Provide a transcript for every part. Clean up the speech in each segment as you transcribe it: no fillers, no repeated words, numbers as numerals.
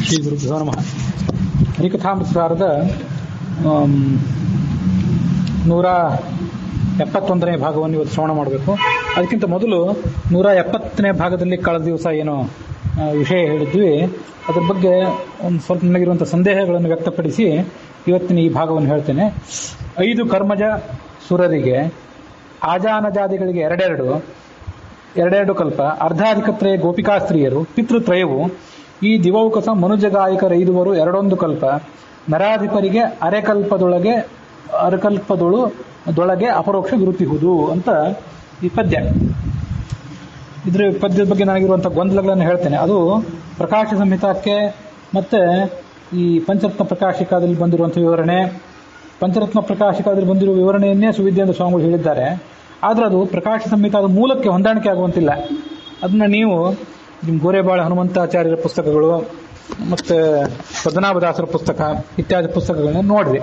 ಶ್ರೀ ಗುರುಭ್ಯೋ ನಮಃ. ಹರಿಕಥಾಮೃತಸಾರದ 171ನೇ ಭಾಗವನ್ನು ಇವತ್ತು ಶ್ರವಣ ಮಾಡಬೇಕು. ಅದಕ್ಕಿಂತ ಮೊದಲು 170ನೇ ಭಾಗದಲ್ಲಿ ಕಳೆದ ದಿವಸ ಏನು ವಿಷಯ ಹೇಳಿದ್ವಿ, ಅದ್ರ ಬಗ್ಗೆ ಒಂದು ಸ್ವಲ್ಪ ನನಗಿರುವಂಥ ಸಂದೇಹಗಳನ್ನು ವ್ಯಕ್ತಪಡಿಸಿ ಇವತ್ತಿನ ಈ ಭಾಗವನ್ನು ಹೇಳ್ತೇನೆ. 5 ಕರ್ಮಜ ಸುರರಿಗೆ, ಆಜಾನಜಾದಿಗಳಿಗೆ ಎರಡೆರಡು ಕಲ್ಪ, ಅರ್ಧಾಧಿಕತ್ರಯ ಗೋಪಿಕಾಸ್ತ್ರೀಯರು, ಪಿತೃತ್ರಯವು, ಈ ದಿವೌಕಸ ಮನುಜಗಾಯಕರ 5 ಎರಡೊಂದು ಕಲ್ಪ, ನರಾಧಿಪರಿಗೆ ಅರೆಕಲ್ಪದೊಳಗೆ ಅಪರೋಕ್ಷ ಗುರುತಿಹುದು ಅಂತ ಈ ಪದ್ಯ. ಇದ್ರ ಪದ್ಯದ ಬಗ್ಗೆ ನನಗಿರುವಂಥ ಗೊಂದಲಗಳನ್ನು ಹೇಳ್ತೇನೆ. ಅದು ಪ್ರಕಾಶ ಸಂಹಿತಾಕ್ಕೆ ಮತ್ತೆ ಈ ಪಂಚರತ್ನ ಪ್ರಕಾಶಿಕಾದಲ್ಲಿ ಬಂದಿರುವಂಥ ವಿವರಣೆ, ಪಂಚರತ್ನ ಪ್ರಕಾಶಿಕಾದಲ್ಲಿ ಬಂದಿರುವ ವಿವರಣೆಯನ್ನೇ ಸುವಿದ್ಯೇಂದ್ರ ಸ್ವಾಮಿಗಳು ಹೇಳಿದ್ದಾರೆ. ಆದರೆ ಅದು ಪ್ರಕಾಶ ಸಂಹಿತಾದ ಮೂಲಕ್ಕೆ ಹೊಂದಾಣಿಕೆ ಆಗುವಂತಿಲ್ಲ. ಅದನ್ನ ನೀವು ಗೋರೆಬಾಳ ಹನುಮಂತಾಚಾರ್ಯರ ಪುಸ್ತಕಗಳು ಮತ್ತು ಪದ್ಮನಾಭದಾಸರ ಪುಸ್ತಕ ಇತ್ಯಾದಿ ಪುಸ್ತಕಗಳನ್ನ ನೋಡ್ರಿ.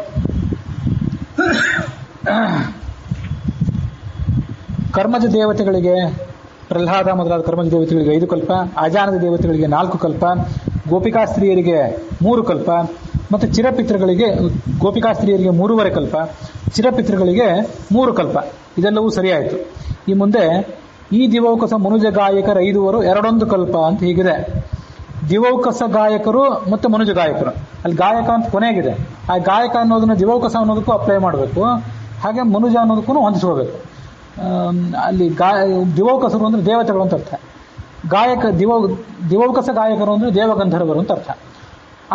ಕರ್ಮಜ ದೇವತೆಗಳಿಗೆ ಪ್ರಹ್ಲಾದ ಮೊದಲಾದ ಕರ್ಮಜ ದೇವತೆಗಳಿಗೆ 5 ಕಲ್ಪ, ಆಜಾನದ ದೇವತೆಗಳಿಗೆ 4 ಕಲ್ಪ, ಗೋಪಿಕಾಸ್ತ್ರೀಯರಿಗೆ 3 ಕಲ್ಪ ಮತ್ತು ಚಿರಪಿತೃಗಳಿಗೆ, ಗೋಪಿಕಾಸ್ತ್ರೀಯರಿಗೆ 3.5 ಕಲ್ಪ, ಚಿರಪಿತೃಗಳಿಗೆ 3 ಕಲ್ಪ. ಇದೆಲ್ಲವೂ ಸರಿಯಾಯಿತು. ಈ ಮುಂದೆ ಈ ದಿವೌಕಸ ಮನುಜ ಗಾಯಕರ 5 ಎರಡೊಂದು ಕಲ್ಪ ಅಂತ ಹೀಗಿದೆ. ದಿವೌಕಸ ಗಾಯಕರು ಮತ್ತು ಮನುಜ ಗಾಯಕರು, ಅಲ್ಲಿ ಗಾಯಕ ಅಂತ ಕೊನೆಗಿದೆ. ಆ ಗಾಯಕ ಅನ್ನೋದನ್ನ ದಿವೌಕಸ ಅನ್ನೋದಕ್ಕೂ ಅಪ್ಲೈ ಮಾಡಬೇಕು, ಹಾಗೆ ಮನುಜ ಅನ್ನೋದಕ್ಕೂ ಹೊಂದಿಸ್ಕೋಬೇಕು. ಅಲ್ಲಿ ದಿವೌಕಸರು ಅಂದ್ರೆ ದೇವತೆಗಳು ಅಂತ ಅರ್ಥ, ದಿವೌಕಸ ಗಾಯಕರು ಅಂದ್ರೆ ದೇವಗಂಧರ್ವರು ಅಂತ ಅರ್ಥ,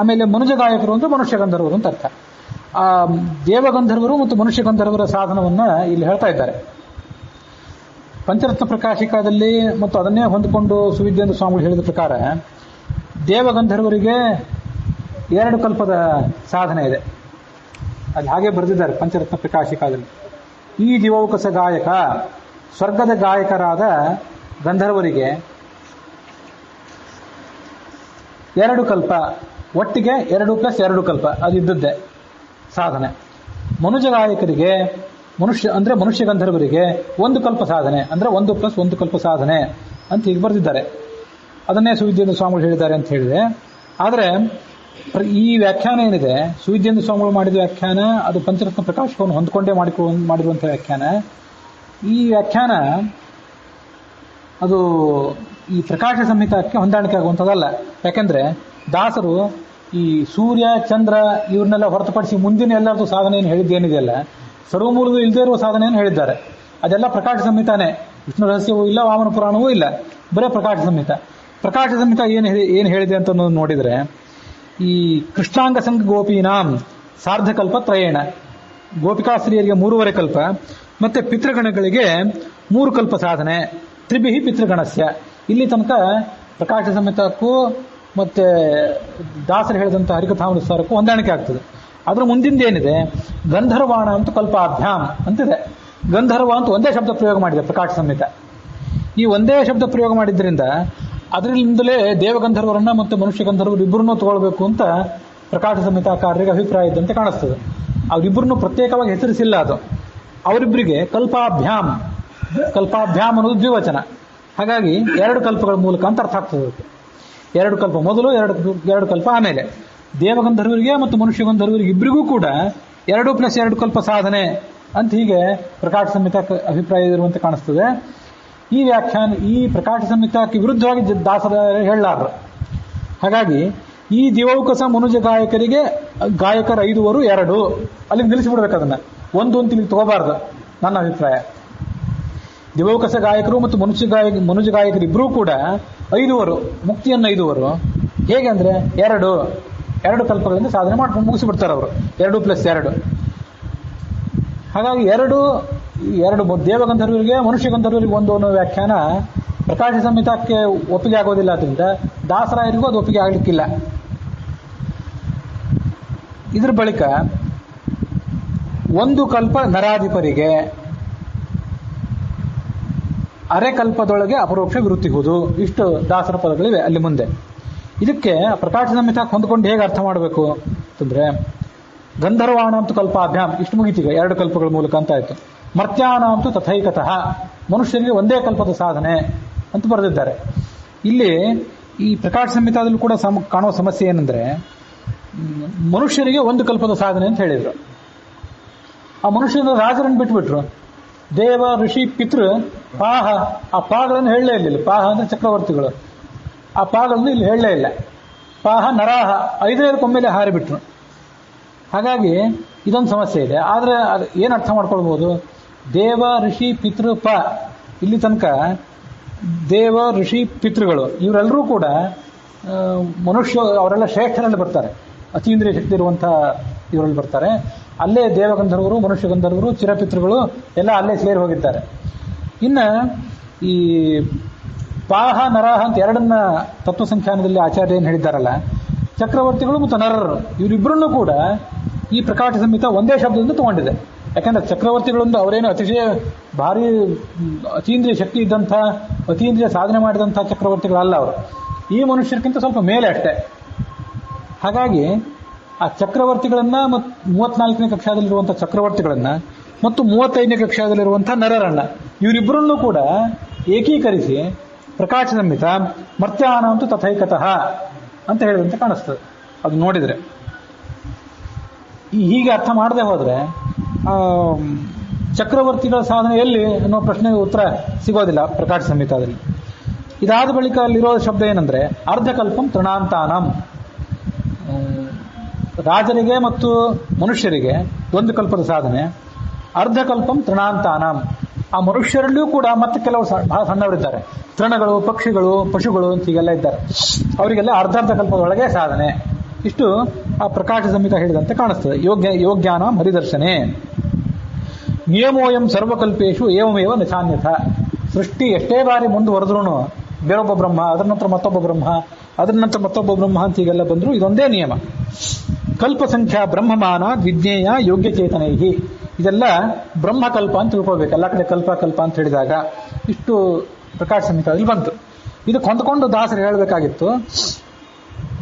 ಆಮೇಲೆ ಮನುಜ ಗಾಯಕರು ಅಂದ್ರೆ ಮನುಷ್ಯ ಗಂಧರ್ವರು ಅಂತ ಅರ್ಥ. ಆ ದೇವಗಂಧರ್ವರು ಮತ್ತು ಮನುಷ್ಯ ಗಂಧರ್ವರ ಸಾಧನವನ್ನ ಇಲ್ಲಿ ಹೇಳ್ತಾ ಇದ್ದಾರೆ. ಪಂಚರತ್ನ ಪ್ರಕಾಶಿಕಾದಲ್ಲಿ ಮತ್ತು ಅದನ್ನೇ ಹೊಂದಿಕೊಂಡು ಸುವಿದ್ಯೇಂದ್ರ ಸ್ವಾಮಿಗಳು ಹೇಳಿದ ಪ್ರಕಾರ ದೇವಗಂಧರ್ವರಿಗೆ 2 ಕಲ್ಪದ ಸಾಧನೆ ಇದೆ. ಅಲ್ಲಿ ಹಾಗೆ ಬರೆದಿದ್ದಾರೆ ಪಂಚರತ್ನ ಪ್ರಕಾಶಿಕಾದಲ್ಲಿ. ಈ ದಿವೌಕಸ ಗಾಯಕ, ಸ್ವರ್ಗದ ಗಾಯಕರಾದ ಗಂಧರ್ವರಿಗೆ 2 ಕಲ್ಪ, ಒಟ್ಟಿಗೆ 2+2 ಕಲ್ಪ ಅದಿದ್ದದ್ದೇ ಸಾಧನೆ. ಮನುಜ ಗಾಯಕರಿಗೆ, ಮನುಷ್ಯ ಗಂಧರ್ವರಿಗೆ 1 ಕಲ್ಪ ಸಾಧನೆ, ಅಂದ್ರೆ 1+1 ಕಲ್ಪ ಸಾಧನೆ ಅಂತ ಹೀಗೆ ಬರೆದಿದ್ದಾರೆ. ಅದನ್ನೇ ಸುವಿದ್ಯೇಂದ್ರ ಸ್ವಾಮಿಗಳು ಹೇಳಿದ್ದಾರೆ ಅಂತ ಹೇಳಿದೆ. ಆದರೆ ಈ ವ್ಯಾಖ್ಯಾನ ಏನಿದೆ, ಸುವಿದ್ಯೇಂದ್ರ ಸ್ವಾಮಿಗಳು ಮಾಡಿದ ವ್ಯಾಖ್ಯಾನ, ಅದು ಪಂಚರತ್ನ ಪ್ರಕಾಶವನ್ನು ಹೊಂದ್ಕೊಂಡೇ ಮಾಡಿರುವಂಥ ವ್ಯಾಖ್ಯಾನ. ಈ ವ್ಯಾಖ್ಯಾನ ಅದು ಈ ಪ್ರಕಾಶ ಸಂಹಿತಕ್ಕೆ ಹೊಂದಾಣಿಕೆ ಆಗುವಂಥದ್ದಲ್ಲ. ಯಾಕೆಂದ್ರೆ ದಾಸರು ಈ ಸೂರ್ಯ ಚಂದ್ರ ಇವ್ರನ್ನೆಲ್ಲ ಹೊರತುಪಡಿಸಿ ಮುಂದಿನ ಎಲ್ಲರದ್ದು ಸಾಧನೆಯನ್ನು ಹೇಳಿದ್ದೇನಿದೆಯಲ್ಲ, ಸರ್ವಮೂಲದ ಇಲ್ಲದೇ ಇರುವ ಸಾಧನೆಯನ್ನು ಹೇಳಿದ್ದಾರೆ. ಅದೆಲ್ಲ ಪ್ರಕಾಶ ಸಂಹಿತಾನೇ. ವಿಷ್ಣು ರಹಸ್ಯವೂ ಇಲ್ಲ, ವಾಮನ ಪುರಾಣವೂ ಇಲ್ಲ, ಬರೇ ಪ್ರಕಾಶ ಸಂಹಿತ. ಪ್ರಕಾಶ ಸಂಹಿತ ಏನು ಹೇಳಿದೆ ಅಂತ ನೋಡಿದ್ರೆ, ಈ ಕೃಷ್ಣಾಂಗ ಸಂಘ ಗೋಪೀನಾಂ ಸಾರ್ಧಕಲ್ಪ ತ್ರಯೇಣ, ಗೋಪಿಕಾಸ್ತ್ರೀಯರಿಗೆ 3.5 ಕಲ್ಪ ಮತ್ತೆ ಪಿತೃಗಣಗಳಿಗೆ 3 ಕಲ್ಪ ಸಾಧನೆ, ತ್ರಿಭಿಹಿ ಪಿತೃಗಣಸ್ಯ. ಇಲ್ಲಿ ತನಕ ಪ್ರಕಾಶ ಸಂಹಿತಕ್ಕೂ ಮತ್ತೆ ದಾಸರು ಹೇಳಿದಂಥ ಹರಿಕಥಾಮೃತಸಾರಕ್ಕೂ ಹೊಂದಾಣಿಕೆ ಆಗ್ತದೆ. ಅದ್ರ ಮುಂದಿಂದೇನಿದೆ, ಗಂಧರ್ವಾಣ ಅಂತ ಕಲ್ಪಾಭ್ಯಾಮ್ ಅಂತಿದೆ. ಗಂಧರ್ವ ಅಂತ ಒಂದೇ ಶಬ್ದ ಪ್ರಯೋಗ ಮಾಡಿದೆ ಪ್ರಕಾಶ ಸಂಹಿತ. ಈ ಒಂದೇ ಶಬ್ದ ಪ್ರಯೋಗ ಮಾಡಿದ್ರಿಂದ ಅದರಿಂದಲೇ ದೇವಗಂಧರ್ವರನ್ನ ಮತ್ತು ಮನುಷ್ಯ ಗಂಧರ್ವರು ಇಬ್ಬರನ್ನೂ ತಗೊಳ್ಬೇಕು ಅಂತ ಪ್ರಕಾಶ ಸಂಹಿತಾಕಾರರಿಗೆ ಅಭಿಪ್ರಾಯ ಇದ್ದಂತೆ ಕಾಣಿಸ್ತದೆ. ಅವರಿಬ್ಬರನ್ನು ಪ್ರತ್ಯೇಕವಾಗಿ ಹೆಸರಿಸಿಲ್ಲ. ಅದು ಅವರಿಬ್ಬರಿಗೆ ಕಲ್ಪಾಭ್ಯಾಮ್ ಅನ್ನೋದು ದ್ವಿವಚನ. ಹಾಗಾಗಿ 2 ಕಲ್ಪಗಳ ಮೂಲಕ ಅಂತ ಅರ್ಥ ಆಗ್ತದೆ. 2 ಕಲ್ಪ ಮೊದಲು, 2 ಕಲ್ಪ ಆಮೇಲೆ. ದೇವಗಂಧರ್ವರಿಗೆ ಮತ್ತು ಮನುಷ್ಯ ಗಂಧರ್ವರಿಗೆ ಇಬ್ಬರಿಗೂ ಕೂಡ 2+2 ಕಲ್ಪ ಸಾಧನೆ ಅಂತ ಹೀಗೆ ಪ್ರಕಾಶ ಸಂಹಿತಕ್ಕೆ ಅಭಿಪ್ರಾಯ ಇರುವಂತೆ ಕಾಣಿಸ್ತದೆ. ಈ ವ್ಯಾಖ್ಯಾನ ಈ ಪ್ರಕಾಶ ಸಂಹಿತಕ್ಕೆ ವಿರುದ್ಧವಾಗಿ ದಾಸರ ಹೇಳಲಾರರು. ಹಾಗಾಗಿ ಈ ದಿವೌಕಸ ಮನುಜ ಗಾಯಕರ 5 2 ಅಲ್ಲಿಗೆ ನಿಲ್ಲಿಸಿಬಿಡ್ಬೇಕು. ಅದನ್ನ 1 ಅಂತ ಇಲ್ಲಿ ತಗೋಬಾರ್ದು ನನ್ನ ಅಭಿಪ್ರಾಯ. ದಿವೌಕಸ ಗಾಯಕರು ಮತ್ತು ಮನುಜ ಗಾಯಕರು ಇಬ್ಬರೂ ಕೂಡ 5 ಮುಕ್ತಿಯನ್ನು 5 ಹೇಗೆ ಅಂದ್ರೆ 2 ಕಲ್ಪಗಳಿಂದ ಸಾಧನೆ ಮಾಡ್ಕೊಂಡು ಮುಗಿಸಿಬಿಡ್ತಾರೆ ಅವರು, 2+2. ಹಾಗಾಗಿ 2 ದೇವಗಂಧರ್ವರಿಗೆ ಮನುಷ್ಯ ಗಂಧರ್ವರಿಗೆ 1 ಅನ್ನೋ ವ್ಯಾಖ್ಯಾನ ಪ್ರಕಾಶ ಸಂಹಿತಕ್ಕೆ ಒಪ್ಪಿಗೆ ಆಗೋದಿಲ್ಲ. ಅದರಿಂದ ದಾಸರಾಯರಿಗೂ ಅದು ಒಪ್ಪಿಗೆ ಆಗ್ಲಿಕ್ಕಿಲ್ಲ. ಇದ್ರ ಬಳಿಕ 1 ಕಲ್ಪ ನರಾಧಿಪರಿಗೆ, ಅರೆಕಲ್ಪದೊಳಗೆ ಅಪರೋಕ್ಷ ವಿರುತ್ತಿಹುದು. ಇಷ್ಟು ದಾಸರ ಪದಗಳಿವೆ ಅಲ್ಲಿ ಮುಂದೆ. ಇದಕ್ಕೆ ಪ್ರಕಾಶ ಸಂಹಿತಕ್ಕೆ ಹೊಂದ್ಕೊಂಡು ಹೇಗೆ ಅರ್ಥ ಮಾಡಬೇಕು ಅಂತಂದ್ರೆ, ಗಂಧರ್ವಾಣ ಅಂತೂ ಕಲ್ಪಾಭ್ಯಾಮ್ ಇಷ್ಟು ಮುಗಿತೀಗ 2 ಕಲ್ಪಗಳ ಮೂಲಕ ಅಂತ ಆಯ್ತು. ಮರ್ತ್ಯಾನ ಅಂತೂ ತಥೈಕತಃ, ಮನುಷ್ಯರಿಗೆ ಒಂದೇ ಕಲ್ಪದ ಸಾಧನೆ ಅಂತ ಬರೆದಿದ್ದಾರೆ. ಇಲ್ಲಿ ಈ ಪ್ರಕಾಶ ಸಂಹಿತಾದಲ್ಲೂ ಕೂಡ ಕಾಣುವ ಸಮಸ್ಯೆ ಏನಂದ್ರೆ, ಮನುಷ್ಯರಿಗೆ ಒಂದು ಕಲ್ಪದ ಸಾಧನೆ ಅಂತ ಹೇಳಿದ್ರು. ಆ ಮನುಷ್ಯನ ರಾಜರನ್ನು ಬಿಟ್ಬಿಟ್ರು. ದೇವ, ಋಷಿ, ಪಿತೃ, ಪಾಹ, ಆ ಪಾಗಳನ್ನು ಹೇಳಲೇ ಇರಲಿಲ್ಲ. ಪಾಹ ಅಂದ್ರೆ ಚಕ್ರವರ್ತಿಗಳು. ಆ ಪಾಗಳನ್ನು ಇಲ್ಲಿ ಹೇಳಲೇ ಇಲ್ಲ. ಪಾಹ, ನರಾಹ 5 ಹಾರಿಬಿಟ್ರು. ಹಾಗಾಗಿ ಇದೊಂದು ಸಮಸ್ಯೆ ಇದೆ. ಆದರೆ ಅದು ಏನು ಅರ್ಥ ಮಾಡ್ಕೊಳ್ಬೋದು, ದೇವ, ಋಷಿ, ಪಿತೃ, ಇಲ್ಲಿ ತನಕ ದೇವ, ಋಷಿ, ಪಿತೃಗಳು ಇವರೆಲ್ಲರೂ ಕೂಡ ಮನುಷ್ಯ, ಅವರೆಲ್ಲ ಶ್ರೇಷ್ಠರಲ್ಲಿ ಬರ್ತಾರೆ. ಅತೀಂದ್ರಿಯ ಶಕ್ತಿ ಇರುವಂಥ ಇವರಲ್ಲಿ ಬರ್ತಾರೆ. ಅಲ್ಲೇ ದೇವಗಂಧರ್ವರು, ಮನುಷ್ಯ ಗಂಧರ್ವರು, ಚಿರಪಿತೃಗಳು ಎಲ್ಲ ಅಲ್ಲೇ ಸೇರಿ ಹೋಗಿದ್ದಾರೆ. ಇನ್ನು ಈ ಪಾಹ, ನರಾಹ ಅಂತ ಎರಡನ್ನ ತತ್ವಸಂಖ್ಯಾನದಲ್ಲಿ ಆಚಾರ್ಯ ಏನು ಹೇಳಿದ್ದಾರಲ್ಲ, ಚಕ್ರವರ್ತಿಗಳು ಮತ್ತು ನರರು ಇವರಿಬ್ಬರನ್ನು ಕೂಡ ಈ ಪ್ರಕಾಶ ಸಂಹಿತ ಒಂದೇ ಶಬ್ದದಿಂದ ತಗೊಂಡಿದೆ. ಯಾಕಂದ್ರೆ ಚಕ್ರವರ್ತಿಗಳೊಂದು ಅವರೇನು ಅತಿಶಯ ಭಾರಿ ಅತೀಂದ್ರಿಯ ಶಕ್ತಿ ಇದ್ದಂಥ, ಅತೀಂದ್ರಿಯ ಸಾಧನೆ ಮಾಡಿದಂಥ ಚಕ್ರವರ್ತಿಗಳಲ್ಲ ಅವರು. ಈ ಮನುಷ್ಯರಿಗಿಂತ ಸ್ವಲ್ಪ ಮೇಲೆ ಅಷ್ಟೇ. ಹಾಗಾಗಿ ಆ ಚಕ್ರವರ್ತಿಗಳನ್ನ ಮತ್ತು 34ನೇ ಕಕ್ಷಾದಲ್ಲಿರುವಂಥ ಚಕ್ರವರ್ತಿಗಳನ್ನ ಮತ್ತು 35ನೇ ಕಕ್ಷಾದಲ್ಲಿರುವಂಥ ನರರನ್ನ ಇವರಿಬ್ಬರನ್ನು ಕೂಡ ಏಕೀಕರಿಸಿ ಪ್ರಕಾಶ ಸಂಹಿತ ಮರ್ತ್ಯಾನಾಂತು ತಥೈಕತಃ ಅಂತ ಹೇಳಿದಂತೆ ಕಾಣಿಸ್ತದೆ. ಅದು ನೋಡಿದ್ರೆ ಹೀಗೆ ಅರ್ಥ ಮಾಡದೆ ಹೋದ್ರೆ ಚಕ್ರವರ್ತಿಗಳ ಸಾಧನೆ ಎಲ್ಲಿ ಅನ್ನೋ ಪ್ರಶ್ನೆಗೆ ಉತ್ತರ ಸಿಗೋದಿಲ್ಲ ಪ್ರಕಾಶ ಸಂಹಿತಾದಲ್ಲಿ. ಇದಾದ ಬಳಿಕ ಅಲ್ಲಿರೋ ಶಬ್ದ ಏನಂದ್ರೆ ಅರ್ಧಕಲ್ಪಂ ತೃಣಾಂತಾನಂ. ರಾಜರಿಗೆ ಮತ್ತು ಮನುಷ್ಯರಿಗೆ ಒಂದು ಕಲ್ಪದ ಸಾಧನೆ, ಅರ್ಧಕಲ್ಪಂ ತೃಣಾಂತಾನಂ. ಆ ಮನುಷ್ಯರಲ್ಲಿಯೂ ಕೂಡ ಮತ್ತೆ ಕೆಲವು ಬಹಳ ಸಣ್ಣವರಿದ್ದಾರೆ, ತೃಣಗಳು, ಪಕ್ಷಿಗಳು, ಪಶುಗಳು ಅಂತ ಹೀಗೆಲ್ಲ ಇದ್ದಾರೆ. ಅವರಿಗೆಲ್ಲ ಅರ್ಧ ಕಲ್ಪದೊಳಗೆ ಸಾಧನೆ. ಇಷ್ಟು ಆ ಪ್ರಕಾಶ ಸಂಹಿತ ಹೇಳಿದಂತೆ ಕಾಣಿಸ್ತದೆ. ಯೋಗ್ಯಾನ ಹರಿದರ್ಶನೆ ನಿಯಮೋಯಂ ಸರ್ವಕಲ್ಪೇಶು ಏವಮೇವ ನಚಾನ್ಯಥ. ಸೃಷ್ಟಿ ಎಷ್ಟೇ ಬಾರಿ ಮುಂದುವರೆದ್ರೂ ಬೇರೊಬ್ಬ ಬ್ರಹ್ಮ, ಅದರ ನಂತರ ಮತ್ತೊಬ್ಬ ಬ್ರಹ್ಮ, ಅದರ ನಂತರ ಮತ್ತೊಬ್ಬ ಬ್ರಹ್ಮ ಅಂತ ಹೀಗೆಲ್ಲ ಬಂದ್ರು ಇದೊಂದೇ ನಿಯಮ. ಕಲ್ಪ ಸಂಖ್ಯಾ ಬ್ರಹ್ಮಮಾನ ವಿಜ್ಞೇಯ ಯೋಗ್ಯ ಚೇತನೈಹಿ. ಇದೆಲ್ಲ ಬ್ರಹ್ಮಕಲ್ಪ ಅಂತ ತಿಳ್ಕೊಳ್ಬೇಕು. ಎಲ್ಲ ಕಡೆ ಕಲ್ಪ ಕಲ್ಪ ಅಂತ ಹೇಳಿದಾಗ ಇಷ್ಟು ಪ್ರಕಾಶ ಸಂಹಿತದಲ್ಲಿ ಬಂತು. ಇದಕ್ಕೆ ಹೊಂದ್ಕೊಂಡು ದಾಸರು ಹೇಳಬೇಕಾಗಿತ್ತು.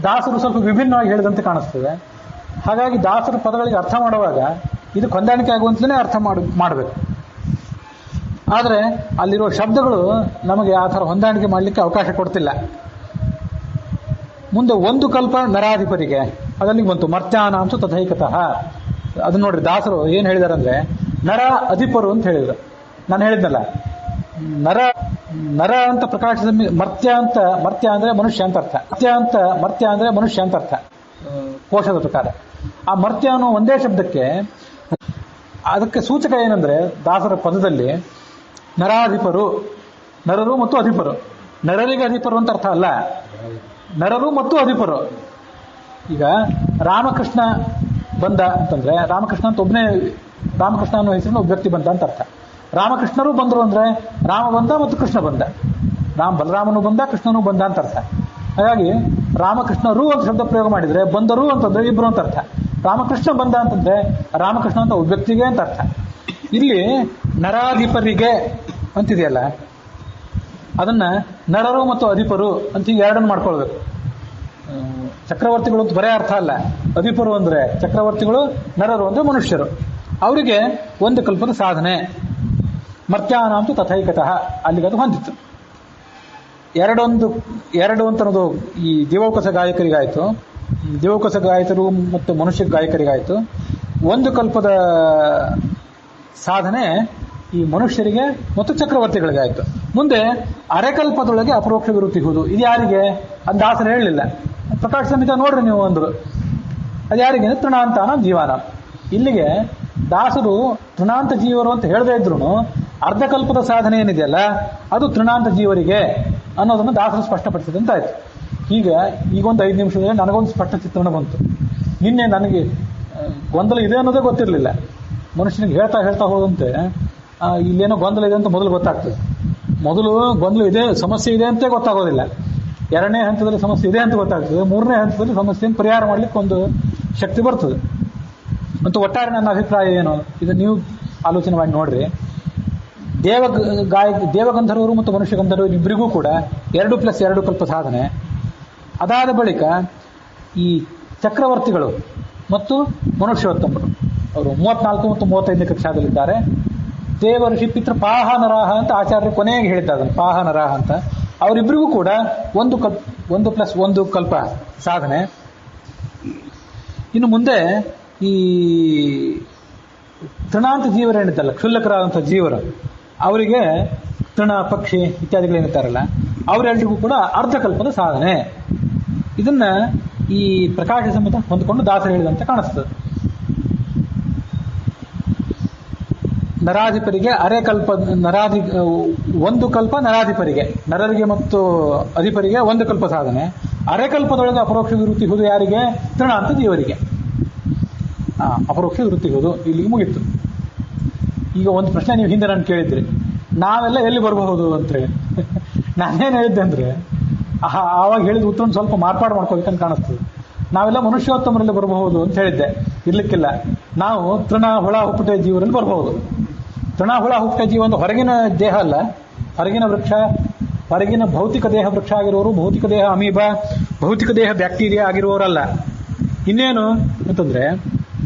ದಾಸರು ಸ್ವಲ್ಪ ವಿಭಿನ್ನವಾಗಿ ಹೇಳಿದಂತೆ ಕಾಣಿಸ್ತದೆ. ಹಾಗಾಗಿ ದಾಸರ ಪದಗಳಿಗೆ ಅರ್ಥ ಮಾಡುವಾಗ ಇದಕ್ಕೆ ಹೊಂದಾಣಿಕೆ ಆಗುವಂತಲೇ ಅರ್ಥ ಮಾಡಬೇಕು. ಆದರೆ ಅಲ್ಲಿರೋ ಶಬ್ದಗಳು ನಮಗೆ ಆ ಥರ ಹೊಂದಾಣಿಕೆ ಮಾಡಲಿಕ್ಕೆ ಅವಕಾಶ ಕೊಡ್ತಿಲ್ಲ. ಮುಂದೆ ಒಂದು ಕಲ್ಪ ನರಾಧಿಪರಿಗೆ ಅದಲ್ಲಿಗೆ ಬಂತು ಮರ್ತ್ಯಾನಾಂತು ತಥೈಕತಃ. ಅದನ್ನ ನೋಡ್ರಿ, ದಾಸರು ಏನು ಹೇಳಿದಾರೆ ಅಂದ್ರೆ ನರ ಅಧಿಪರು ಅಂತ ಹೇಳಿದ್ರು. ನಾನು ಹೇಳಿದ್ನಲ್ಲ, ನರ ಅಂತ ಪ್ರಕಾಶ ಮರ್ತ್ಯ ಅಂದ್ರೆ ಮನುಷ್ಯ ಅಂತ ಅರ್ಥ. ಮರ್ತ್ಯ ಅಂದ್ರೆ ಮನುಷ್ಯ ಅಂತ ಅರ್ಥ ಕೋಶದ ಪ್ರಕಾರ. ಆ ಮರ್ತ್ಯ ಅನ್ನೋ ಒಂದೇ ಶಬ್ದಕ್ಕೆ ಅದಕ್ಕೆ ಸೂಚಕ ಏನಂದ್ರೆ ದಾಸರ ಪದದಲ್ಲಿ ನರಾಧಿಪರು, ನರರು ಮತ್ತು ಅಧಿಪರು. ನರರಿಗೆ ಅಧಿಪರು ಅಂತ ಅರ್ಥ ಅಲ್ಲ, ನರರು ಮತ್ತು ಅಧಿಪರು. ಈಗ ರಾಮಕೃಷ್ಣ ಬಂದ ಅಂತಂದ್ರೆ ರಾಮಕೃಷ್ಣ ಅಂತ ಒಬ್ಬನೇ, ರಾಮಕೃಷ್ಣ ಅನ್ನೋ ಹೆಸರಿನ ಒಬ್ಬ ವ್ಯಕ್ತಿ ಬಂದ ಅಂತ ಅರ್ಥ. ರಾಮಕೃಷ್ಣರು ಬಂದರು ಅಂದ್ರೆ ರಾಮ ಬಂದ ಮತ್ತು ಕೃಷ್ಣ ಬಂದ, ಬಲರಾಮನು ಬಂದ, ಕೃಷ್ಣನು ಬಂದ ಅಂತ ಅರ್ಥ. ಹಾಗಾಗಿ ರಾಮಕೃಷ್ಣರು ಅಂತ ಶಬ್ದ ಪ್ರಯೋಗ ಮಾಡಿದ್ರೆ ಬಂದರು ಅಂತಂದ್ರೆ ಇಬ್ರು ಅಂತ ಅರ್ಥ. ರಾಮಕೃಷ್ಣ ಬಂದ ಅಂತಂದ್ರೆ ರಾಮಕೃಷ್ಣ ಅಂತ ಒಬ್ಬ ವ್ಯಕ್ತಿಗೆ ಅಂತ ಅರ್ಥ. ಇಲ್ಲಿ ನರಾಧಿಪರಿಗೆ ಅಂತಿದೆಯಲ್ಲ, ಅದನ್ನ ನರರು ಮತ್ತು ಅಧಿಪರು ಅಂತ ಈಗ ಎರಡನ್ನು ಮಾಡ್ಕೊಳ್ಬೇಕು. ಚಕ್ರವರ್ತಿಗಳು ಅಂತ ಬರೇ ಅರ್ಥ ಅಲ್ಲ. ಅಧಿಪರು ಅಂದ್ರೆ ಚಕ್ರವರ್ತಿಗಳು, ನರರು ಅಂದ್ರೆ ಮನುಷ್ಯರು. ಅವರಿಗೆ ಒಂದು ಕಲ್ಪದ ಸಾಧನೆ. ಮರ್ತ್ಯಾನಾಂತು ತಥೈಕತಃ ಅಲ್ಲಿಗೆ ಅದು ಹೊಂದಿತ್ತು. ಎರಡು ಅಂತ ಅನ್ನೋದು ಈ ದಿವೌಕಸ ಗಾಯಕರಿಗಾಯ್ತು, ದಿವೌಕಸ ಗಾಯಕರು ಮತ್ತು ಮನುಷ್ಯ ಗಾಯಕರಿಗಾಯ್ತು. ಒಂದು ಕಲ್ಪದ ಸಾಧನೆ ಈ ಮನುಷ್ಯರಿಗೆ ಮತ್ತು ಚಕ್ರವರ್ತಿಗಳಿಗಾಯ್ತು. ಮುಂದೆ ಅರೆಕಲ್ಪದೊಳಗೆ ಅಪರೋಕ್ಷ ವಿರುತ್ತಿಹುದು. ಇದು ಯಾರಿಗೆ? ಅದು ದಾಸರು ಹೇಳಲಿಲ್ಲ. ಪ್ರಕಾಶ ಸಂಹಿತ ನೋಡ್ರಿ ನೀವು ಅಂದ್ರು. ಅದು ಯಾರಿಗೆ? ತೃಣಾಂತಾನ ಜೀವಾನ. ಇಲ್ಲಿಗೆ ದಾಸರು ತೃಣಾಂತ ಜೀವರು ಅಂತ ಹೇಳದೇ ಇದ್ರು ಅರ್ಧಕಲ್ಪದ ಸಾಧನೆ ಏನಿದೆಯಲ್ಲ ಅದು ತೃಣಾಂತ ಜೀವರಿಗೆ ಅನ್ನೋದನ್ನು ದಾಸರು ಸ್ಪಷ್ಟಪಡಿಸಿದಂತಾಯ್ತು. ಈಗೊಂದು 5 ನಿಮಿಷದಲ್ಲಿ ನನಗೊಂದು ಸ್ಪಷ್ಟ ಚಿತ್ರಣ ಬಂತು. ನಿನ್ನೆ ನನಗೆ ಗೊಂದಲ ಇದೆ ಅನ್ನೋದೇ ಗೊತ್ತಿರಲಿಲ್ಲ. ಮನುಷ್ಯನಿಗೆ ಹೇಳ್ತಾ ಹೋದಂತೆ ಇಲ್ಲೇನೋ ಗೊಂದಲ ಇದೆ ಅಂತ ಮೊದಲು ಗೊತ್ತಾಗ್ತದೆ. ಮೊದಲು ಗೊಂದಲ ಇದೆ, ಸಮಸ್ಯೆ ಇದೆ ಅಂತ ಗೊತ್ತಾಗೋದಿಲ್ಲ. 2ನೇ ಹಂತದಲ್ಲಿ ಸಮಸ್ಯೆ ಇದೆ ಅಂತ ಗೊತ್ತಾಗ್ತದೆ. 3ನೇ ಹಂತದಲ್ಲಿ ಸಮಸ್ಯೆಯನ್ನು ಪರಿಹಾರ ಮಾಡ್ಲಿಕ್ಕೆ ಒಂದು ಶಕ್ತಿ ಬರ್ತದೆ. ಮತ್ತು ಒಟ್ಟಾರೆ ನನ್ನ ಅಭಿಪ್ರಾಯ ಏನು, ಇದು ನೀವು ಆಲೋಚನೆ ಮಾಡಿ ನೋಡ್ರಿ. ದೇವಗಂಧರ್ವರು ಮತ್ತು ಮನುಷ್ಯ ಗಂಧರ್ವರು ಇಬ್ಬರಿಗೂ ಕೂಡ 2+2 ಕಲ್ಪ ಸಾಧನೆ. ಅದಾದ ಬಳಿಕ ಈ ಚಕ್ರವರ್ತಿಗಳು ಮತ್ತು ಮನುಷ್ಯೋತ್ತಮರು ಅವರು 34 ಮತ್ತು 35ನೇ ಕಕ್ಷಾದಲ್ಲಿದ್ದಾರೆ. ದೇವ ಋಷಿ ಪಿತೃ ಪಾಹ ನರಾಹ ಅಂತ ಆಚಾರ್ಯರು ಕೊನೆಗೆ ಹೇಳಿದ್ದಾರೆ. ಪಾಹ ನರಾಹ ಅಂತ ಅವರಿಬ್ಬರಿಗೂ ಕೂಡ ಒಂದು ಪ್ಲಸ್ ಒಂದು ಕಲ್ಪ ಸಾಧನೆ. ಇನ್ನು ಮುಂದೆ ಈ ತೃಣಾಂತ ಜೀವರೇನಿದ್ದಲ್ಲ, ಕ್ಷುಲ್ಲಕರಾದಂಥ ಜೀವರು, ಅವರಿಗೆ ತೃಣ ಪಕ್ಷಿ ಇತ್ಯಾದಿಗಳೇನಿರ್ತಾರಲ್ಲ, ಅವರೆಲ್ಲರಿಗೂ ಕೂಡ ಅರ್ಧಕಲ್ಪದ ಸಾಧನೆ. ಇದನ್ನ ಈ ಪ್ರಕಾಶ ಸಂಹಿತ ಹೊಂದಿಕೊಂಡು ದಾಸರು ಹೇಳಿದಂತೆ ಕಾಣಿಸ್ತದೆ. ನರಾಧಿಪರಿಗೆ ಅರೆಕಲ್ಪ, ಒಂದು ಕಲ್ಪ ನರಾಧಿಪರಿಗೆ, ನರರಿಗೆ ಮತ್ತು ಅಧಿಪರಿಗೆ ಒಂದು ಕಲ್ಪ ಸಾಧನೆ. ಅರೆಕಲ್ಪದೊಳಗೆ ಅಪರೋಕ್ಷ ವೃತ್ತಿ ಹೋದು ಯಾರಿಗೆ? ತೃಣಾಂತ ಜೀವರಿಗೆ ಅಪರೋಕ್ಷ ವೃತ್ತಿ ಹೋದು. ಇಲ್ಲಿಗೆ ಮುಗಿತು. ಈಗ ಒಂದು ಪ್ರಶ್ನೆ ನೀವು ಹಿಂದೆ ನಾನು ಕೇಳಿದ್ರಿ, ನಾವೆಲ್ಲ ಎಲ್ಲಿ ಬರಬಹುದು ಅಂತೇಳಿ. ನಾನೇನು ಹೇಳಿದ್ದೆ ಅಂದ್ರೆ, ಆವಾಗ ಹೇಳಿದ ಉತ್ತರ ಸ್ವಲ್ಪ ಮಾರ್ಪಾಡು ಮಾಡ್ಕೋಬೇಕಂತ ಕಾಣಿಸ್ತದೆ. ನಾವೆಲ್ಲ ಮನುಷ್ಯೋತ್ತಮರಲ್ಲಿ ಬರಬಹುದು ಅಂತ ಹೇಳಿದ್ದೆ. ಇರ್ಲಿಕ್ಕಿಲ್ಲ. ನಾವು ತೃಣ ಹುಳ ಹುಪ್ಪಟೆ ಜೀವರಲ್ಲಿ ಬರಬಹುದು. ತೃಣ ಹುಳ ಹುಪ್ಪಟೆ ಜೀವ ಒಂದು ಹೊರಗಿನ ದೇಹ ಅಲ್ಲ, ಹೊರಗಿನ ವೃಕ್ಷ, ಹೊರಗಿನ ಭೌತಿಕ ದೇಹ ವೃಕ್ಷ ಆಗಿರೋರು, ಭೌತಿಕ ದೇಹ ಅಮೀಬಾ, ಭೌತಿಕ ದೇಹ ಬ್ಯಾಕ್ಟೀರಿಯಾ ಆಗಿರುವವರಲ್ಲ. ಇನ್ನೇನು ಅಂತಂದ್ರೆ,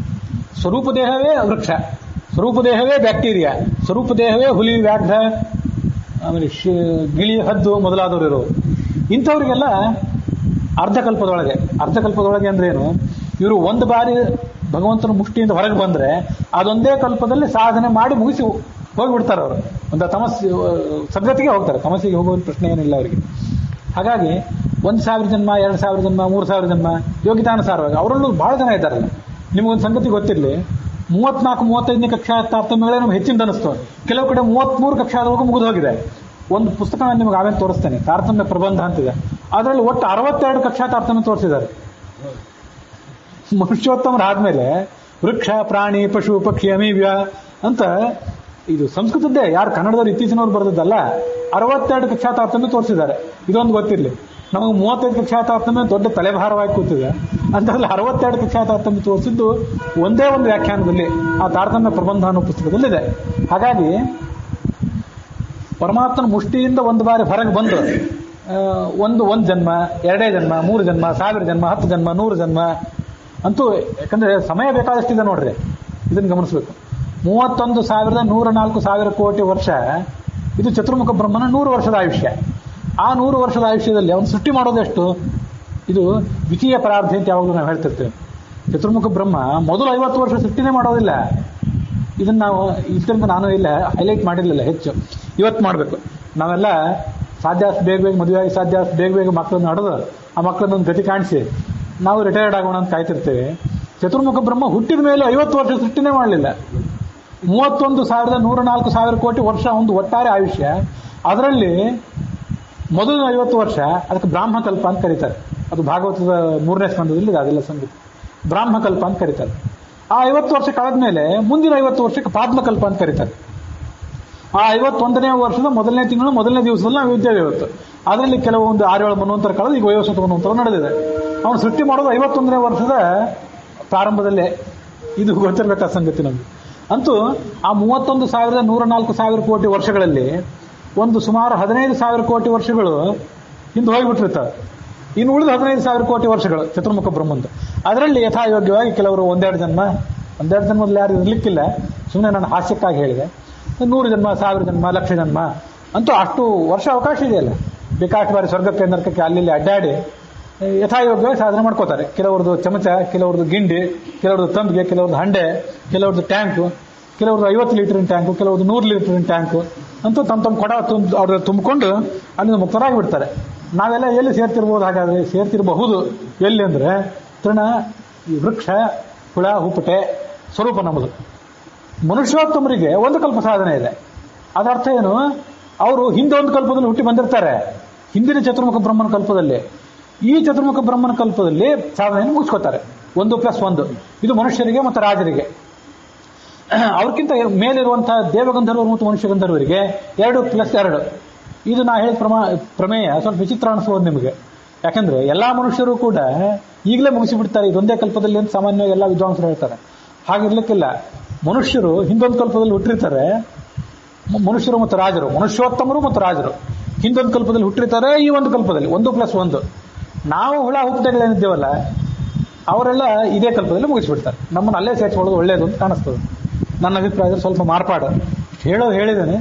ಸ್ವರೂಪ ದೇಹವೇ ವೃಕ್ಷ, ಸ್ವರೂಪ ದೇಹವೇ ಬ್ಯಾಕ್ಟೀರಿಯಾ, ಸ್ವರೂಪ ದೇಹವೇ ಹುಲಿ, ವ್ಯಾಘ್ರ, ಆಮೇಲೆ ಗಿಳಿ, ಹದ್ದು ಮೊದಲಾದವರು ಇರೋರು. ಇಂಥವ್ರಿಗೆಲ್ಲ ಅರ್ಧಕಲ್ಪದೊಳಗೆ. ಅರ್ಧಕಲ್ಪದೊಳಗೆ ಅಂದ್ರೆ ಏನು? ಇವರು ಒಂದು ಬಾರಿ ಭಗವಂತನ ಮುಷ್ಟಿಯಿಂದ ಹೊರಗೆ ಬಂದ್ರೆ ಅದೊಂದೇ ಕಲ್ಪದಲ್ಲಿ ಸಾಧನೆ ಮಾಡಿ ಮುಗಿಸಿ ಹೋಗಿಬಿಡ್ತಾರೆ ಅವರು. ಒಂದು ಸದ್ಗತಿಗೆ ಹೋಗ್ತಾರೆ, ತಮಸ್ಸಿಗೆ ಹೋಗುವ ಪ್ರಶ್ನೆ ಏನಿಲ್ಲ ಅವರಿಗೆ. ಹಾಗಾಗಿ 1,000 ಜನ್ಮ, 2,000 ಜನ್ಮ, 3,000 ಜನ್ಮ ಯೋಗಿತಾನುಸಾರವಾಗಿ ಅವರಲ್ಲೂ ಬಹಳ ಜನ ಇದ್ದಾರಲ್ಲ. ನಿಮಗೊಂದು ಸಂಗತಿ ಗೊತ್ತಿರಲಿ, 34-35ನೇ ಕಕ್ಷಾ ತಾರತಮ್ಯಗಳೇ ನಮ್ಗೆ ಹೆಚ್ಚಿಂದ ಅನಿಸ್ತು. ಕೆಲವು ಕಡೆ 33 ಕಕ್ಷಾದವರೆಗೂ ಮುಗಿದು ಹೋಗಿದೆ. ಒಂದು ಪುಸ್ತಕ ನಾನು ನಿಮಗೆ ಆಮೇಲೆ ತೋರಿಸ್ತೇನೆ, ತಾರತಮ್ಯ ಪ್ರಬಂಧ ಅಂತಿದೆ. ಅದರಲ್ಲಿ ಒಟ್ಟು 62 ಕಕ್ಷಾ ತಾರತಮ್ಯ ತೋರಿಸಿದ್ದಾರೆ. ಮನುಷ್ಯೋತ್ತಮರಾದ್ಮೇಲೆ ವೃಕ್ಷ, ಪ್ರಾಣಿ, ಪಶು, ಪಕ್ಷಿ, ಅಮೀವ್ಯ ಅಂತ ಇದು ಸಂಸ್ಕೃತದ್ದೇ, ಯಾರು ಕನ್ನಡದವ್ರು ಇತ್ತೀಚಿನವ್ರು ಬರೆದದ್ದಲ್ಲ. 62 ಕಕ್ಷಾ ತಾರತಮ್ಯ ತೋರಿಸಿದ್ದಾರೆ. ಇದೊಂದು ಗೊತ್ತಿರಲಿ. ನಮಗೆ 35 ಕಕ್ಷಾ ತಾರತಮ್ಯ ದೊಡ್ಡ ತಲೆಭಾರವಾಗಿ ಕೂತಿದೆ. ಅಂತದ್ರಲ್ಲಿ 62 ಕಕ್ಷಾ ತಾರತಮ್ಯ ತೋರಿಸಿದ್ದು ಒಂದೇ ಒಂದು ವ್ಯಾಖ್ಯಾನದಲ್ಲಿ, ಆ ತಾರತಮ್ಯ ಪ್ರಬಂಧ ಅನ್ನೋ ಪುಸ್ತಕದಲ್ಲಿದೆ. ಹಾಗಾಗಿ ಪರಮಾತ್ಮನ ಮುಷ್ಟಿಯಿಂದ ಒಂದು ಬಾರಿ ಹೊರಗೆ ಬಂದು ಒಂದು ಜನ್ಮ, 2 ಜನ್ಮ, 3 ಜನ್ಮ, 1000 ಜನ್ಮ, 10 ಜನ್ಮ, 100 ಜನ್ಮ ಅಂತೂ, ಯಾಕಂದ್ರೆ ಸಮಯ ಬೇಕಾದಷ್ಟಿದೆ ನೋಡ್ರಿ. ಇದನ್ನು ಗಮನಿಸಬೇಕು. 31,104 ಕೋಟಿ ವರ್ಷ ಇದು ಚತುರ್ಮುಖ ಬ್ರಹ್ಮನ 100 ವರ್ಷದ ಆಯುಷ್ಯ. ಆ 100 ವರ್ಷದ ಆಯುಷ್ಯದಲ್ಲಿ ಅವನು ಸೃಷ್ಟಿ ಮಾಡೋದೆಷ್ಟು? ಇದು ದ್ವಿತೀಯ ಪರಾರ್ಧ ಅಂತ ಯಾವಾಗಲೂ ನಾವು ಹೇಳ್ತಿರ್ತೇವೆ. ಚತುರ್ಮುಖ ಬ್ರಹ್ಮ ಮೊದಲು 50 ವರ್ಷ ಸೃಷ್ಟಿನೇ ಮಾಡೋದಿಲ್ಲ. ಇದನ್ನ ನಾವು ಇದರಿಂದ ನಾನು ಇಲ್ಲ ಹೈಲೈಟ್ ಮಾಡಿರಲಿಲ್ಲ ಹೆಚ್ಚು. ಇವತ್ತು ಮಾಡಬೇಕು. ನಾವೆಲ್ಲ ಸಾಧ್ಯ ಬೇಗ ಮದುವೆ ಆಗಿ, ಸಾಧ್ಯ ಬೇಗ ಮಕ್ಕಳನ್ನು ಹಡೆದು ಆ ಮಕ್ಕಳನ್ನೊಂದು ಗತಿ ಕಾಣಿಸಿ ನಾವು ರಿಟೈರ್ಡ್ ಆಗೋಣ ಅಂತ ಕಾಯ್ತಿರ್ತೇವೆ. ಚತುರ್ಮುಖ ಬ್ರಹ್ಮ ಹುಟ್ಟಿದ ಮೇಲೆ 50 ವರ್ಷ ಸೃಷ್ಟಿನೇ ಮಾಡಲಿಲ್ಲ. 31,104 ಕೋಟಿ ವರ್ಷ ಒಂದು ಒಟ್ಟಾರೆ ಆಯುಷ್ಯ. ಅದರಲ್ಲಿ ಮೊದಲಿನ 50 ವರ್ಷ ಅದಕ್ಕೆ ಬ್ರಾಹ್ಮಕಲ್ಪ ಅಂತ ಕರೀತಾರೆ. ಅದು ಭಾಗವತದ 3ನೇ ಸ್ಕಂದದಲ್ಲಿ ಅದೆಲ್ಲ ಸಂಗತಿ. ಬ್ರಾಹ್ಮಕಲ್ಪ ಅಂತ ಕರೀತಾರೆ. ಆ 50 ವರ್ಷ ಕಳೆದ ಮೇಲೆ ಮುಂದಿನ 50 ವರ್ಷಕ್ಕೆ ಪಾದ್ಮಕಲ್ಪ ಅಂತ ಕರೀತಾರೆ. ಆ 51ನೇ ವರ್ಷದ ಮೊದಲನೇ ತಿಂಗಳು ಮೊದಲನೇ ದಿವಸದಲ್ಲಿ ನಾವು ಇದ್ದೇವೆ ಇವತ್ತು. ಅದರಲ್ಲಿ ಕೆಲವೊಂದು 6-7 ಮನ್ವಂತರ ಕಳೆದು ಈಗ ವಯೋಸತ ಮನ್ವಂತರ ನಡೆದಿದೆ. ಅವನು ಸೃಷ್ಟಿ ಮಾಡೋದು 51ನೇ ವರ್ಷದ ಪ್ರಾರಂಭದಲ್ಲೇ. ಇದು ಗೊತ್ತಿರಬೇಕಾದ ಸಂಗತಿ ನಮಗೆ. ಅಂತೂ ಆ 31,104 ಕೋಟಿ ವರ್ಷಗಳಲ್ಲಿ ಒಂದು ಸುಮಾರು 15,000 ಕೋಟಿ ವರ್ಷಗಳು ಹಿಂದೆ ಹೋಗಿಬಿಟ್ಟಿರ್ತಾರೆ. ಇನ್ನು ಉಳಿದ 15,000 ಕೋಟಿ ವರ್ಷಗಳು ಚತುರ್ಮುಖ ಬ್ರಹ್ಮಂದು. ಅದರಲ್ಲಿ ಯಥಾಯೋಗ್ಯವಾಗಿ ಕೆಲವರು 1-2 ಜನ್ಮದಲ್ಲಿ ಯಾರು ಇರಲಿಕ್ಕಿಲ್ಲ. ಸುಮ್ಮನೆ ನಾನು ಹಾಸ್ಯಕ್ಕಾಗಿ ಹೇಳಿದೆ. 100 ಜನ್ಮ, 1000 ಜನ್ಮ, 1,00,000 ಜನ್ಮ ಅಂತೂ ಅಷ್ಟು ವರ್ಷ ಅವಕಾಶ ಇದೆಯಲ್ಲ. ಬೇಕಾಷ್ಟು ಬಾರಿ ಸ್ವರ್ಗಕ್ಕೆ ನರಕಕ್ಕೆ ಅಲ್ಲಿ ಅಡ್ಡಾಡಿ ಯಥಾಯೋಗ್ಯವಾಗಿ ಸಾಧನೆ ಮಾಡ್ಕೋತಾರೆ. ಕೆಲವ್ರದ್ದು ಚಮಚ, ಕೆಲವ್ರದ್ದು ಗಿಂಡಿ, ಕೆಲವ್ರದ್ದು ತಂಬಿಗೆ, ಕೆಲವ್ರದ್ದು ಹಂಡೆ, ಕೆಲವ್ರದ್ದು ಟ್ಯಾಂಕು, ಕೆಲವ್ರದ್ದು 50 ಲೀಟರಿನ ಟ್ಯಾಂಕು, ಕೆಲವ್ರದ್ದು 100 ಲೀಟರಿನ ಟ್ಯಾಂಕು ಅಂತೂ ತಮ್ಮ ಕೊಡ ಅವ್ರ ತುಂಬಿಕೊಂಡು ಅಲ್ಲಿಂದ ಮುಕ್ತರಾಗಿ ಬಿಡ್ತಾರೆ. ನಾವೆಲ್ಲ ಎಲ್ಲಿ ಸೇರ್ತಿರ್ಬೋದು? ಹಾಗಾದ್ರೆ ಸೇರ್ತಿರಬಹುದು ಎಲ್ಲಿ ಅಂದ್ರೆ ತೃಣ, ಈ ವೃಕ್ಷ, ಹುಳ ಹುಪ್ಪಟೆ ಸ್ವರೂಪ ನಮ್ಮದು. ಮನುಷ್ಯೋತ್ತಮರಿಗೆ ಒಂದು ಕಲ್ಪ ಸಾಧನೆ ಇದೆ. ಅದರ್ಥ ಏನು? ಅವರು ಹಿಂದೆ ಒಂದು ಕಲ್ಪದಲ್ಲಿ ಹುಟ್ಟಿ ಬಂದಿರ್ತಾರೆ, ಹಿಂದಿನ ಚತುರ್ಮುಖ ಬ್ರಹ್ಮನ ಕಲ್ಪದಲ್ಲಿ. ಈ ಚತುರ್ಮುಖ ಬ್ರಹ್ಮನ ಕಲ್ಪದಲ್ಲಿ ಸಾಧನೆಯನ್ನು ಮುಗಿಸ್ಕೋತಾರೆ. 1+1 ಇದು ಮನುಷ್ಯರಿಗೆ ಮತ್ತು ರಾಜರಿಗೆ. ಅವ್ರಿಗಿಂತ ಮೇಲಿರುವಂತಹ ದೇವಗಂಧರ್ವರು ಮತ್ತು ಮನುಷ್ಯ ಗಂಧರ್ವರಿಗೆ 2+2. ಇದು ನಾ ಹೇಳಿದ ಪ್ರಮೇಯ ಸ್ವಲ್ಪ ವಿಚಿತ್ರ ಅನಿಸ್ಬೋದು ನಿಮಗೆ. ಯಾಕಂದ್ರೆ ಎಲ್ಲಾ ಮನುಷ್ಯರು ಕೂಡ ಈಗಲೇ ಮುಗಿಸಿಬಿಡ್ತಾರೆ ಇದೊಂದೇ ಕಲ್ಪದಲ್ಲಿ ಅಂತ ಸಾಮಾನ್ಯವಾಗಿ ಎಲ್ಲ ವಿದ್ವಾಂಸರು ಹೇಳ್ತಾರೆ. ಹಾಗಿರ್ಲಿಕ್ಕಿಲ್ಲ. ಮನುಷ್ಯರು ಹಿಂದೊಂದು ಕಲ್ಪದಲ್ಲಿ ಹುಟ್ಟಿರ್ತಾರೆ. ಮನುಷ್ಯರು ಮತ್ತು ರಾಜರು, ಮನುಷ್ಯೋತ್ತಮರು ಮತ್ತು ರಾಜರು ಹಿಂದೊಂದು ಕಲ್ಪದಲ್ಲಿ ಹುಟ್ಟಿರ್ತಾರೆ. ಈ ಒಂದು ಕಲ್ಪದಲ್ಲಿ 1+1. ನಾವು ಹುಳ ಹುಪ್ಪಟೆಗಳೇನಿದ್ದೇವಲ್ಲ ಅವರೆಲ್ಲ ಇದೇ ಕಲ್ಪದಲ್ಲಿ ಮುಗಿಸ್ಬಿಡ್ತಾರೆ. ನಮ್ಮನ್ನು ಅಲ್ಲೇ ಸೇರಿಸ್ಕೊಳ್ಳೋದು ಒಳ್ಳೇದು ಅಂತ ಕಾಣಿಸ್ತದೆ. ನನ್ನ ಅಭಿಪ್ರಾಯದಲ್ಲಿ ಸ್ವಲ್ಪ ಮಾರ್ಪಾಡು ಹೇಳಿದ್ದೇನೆ.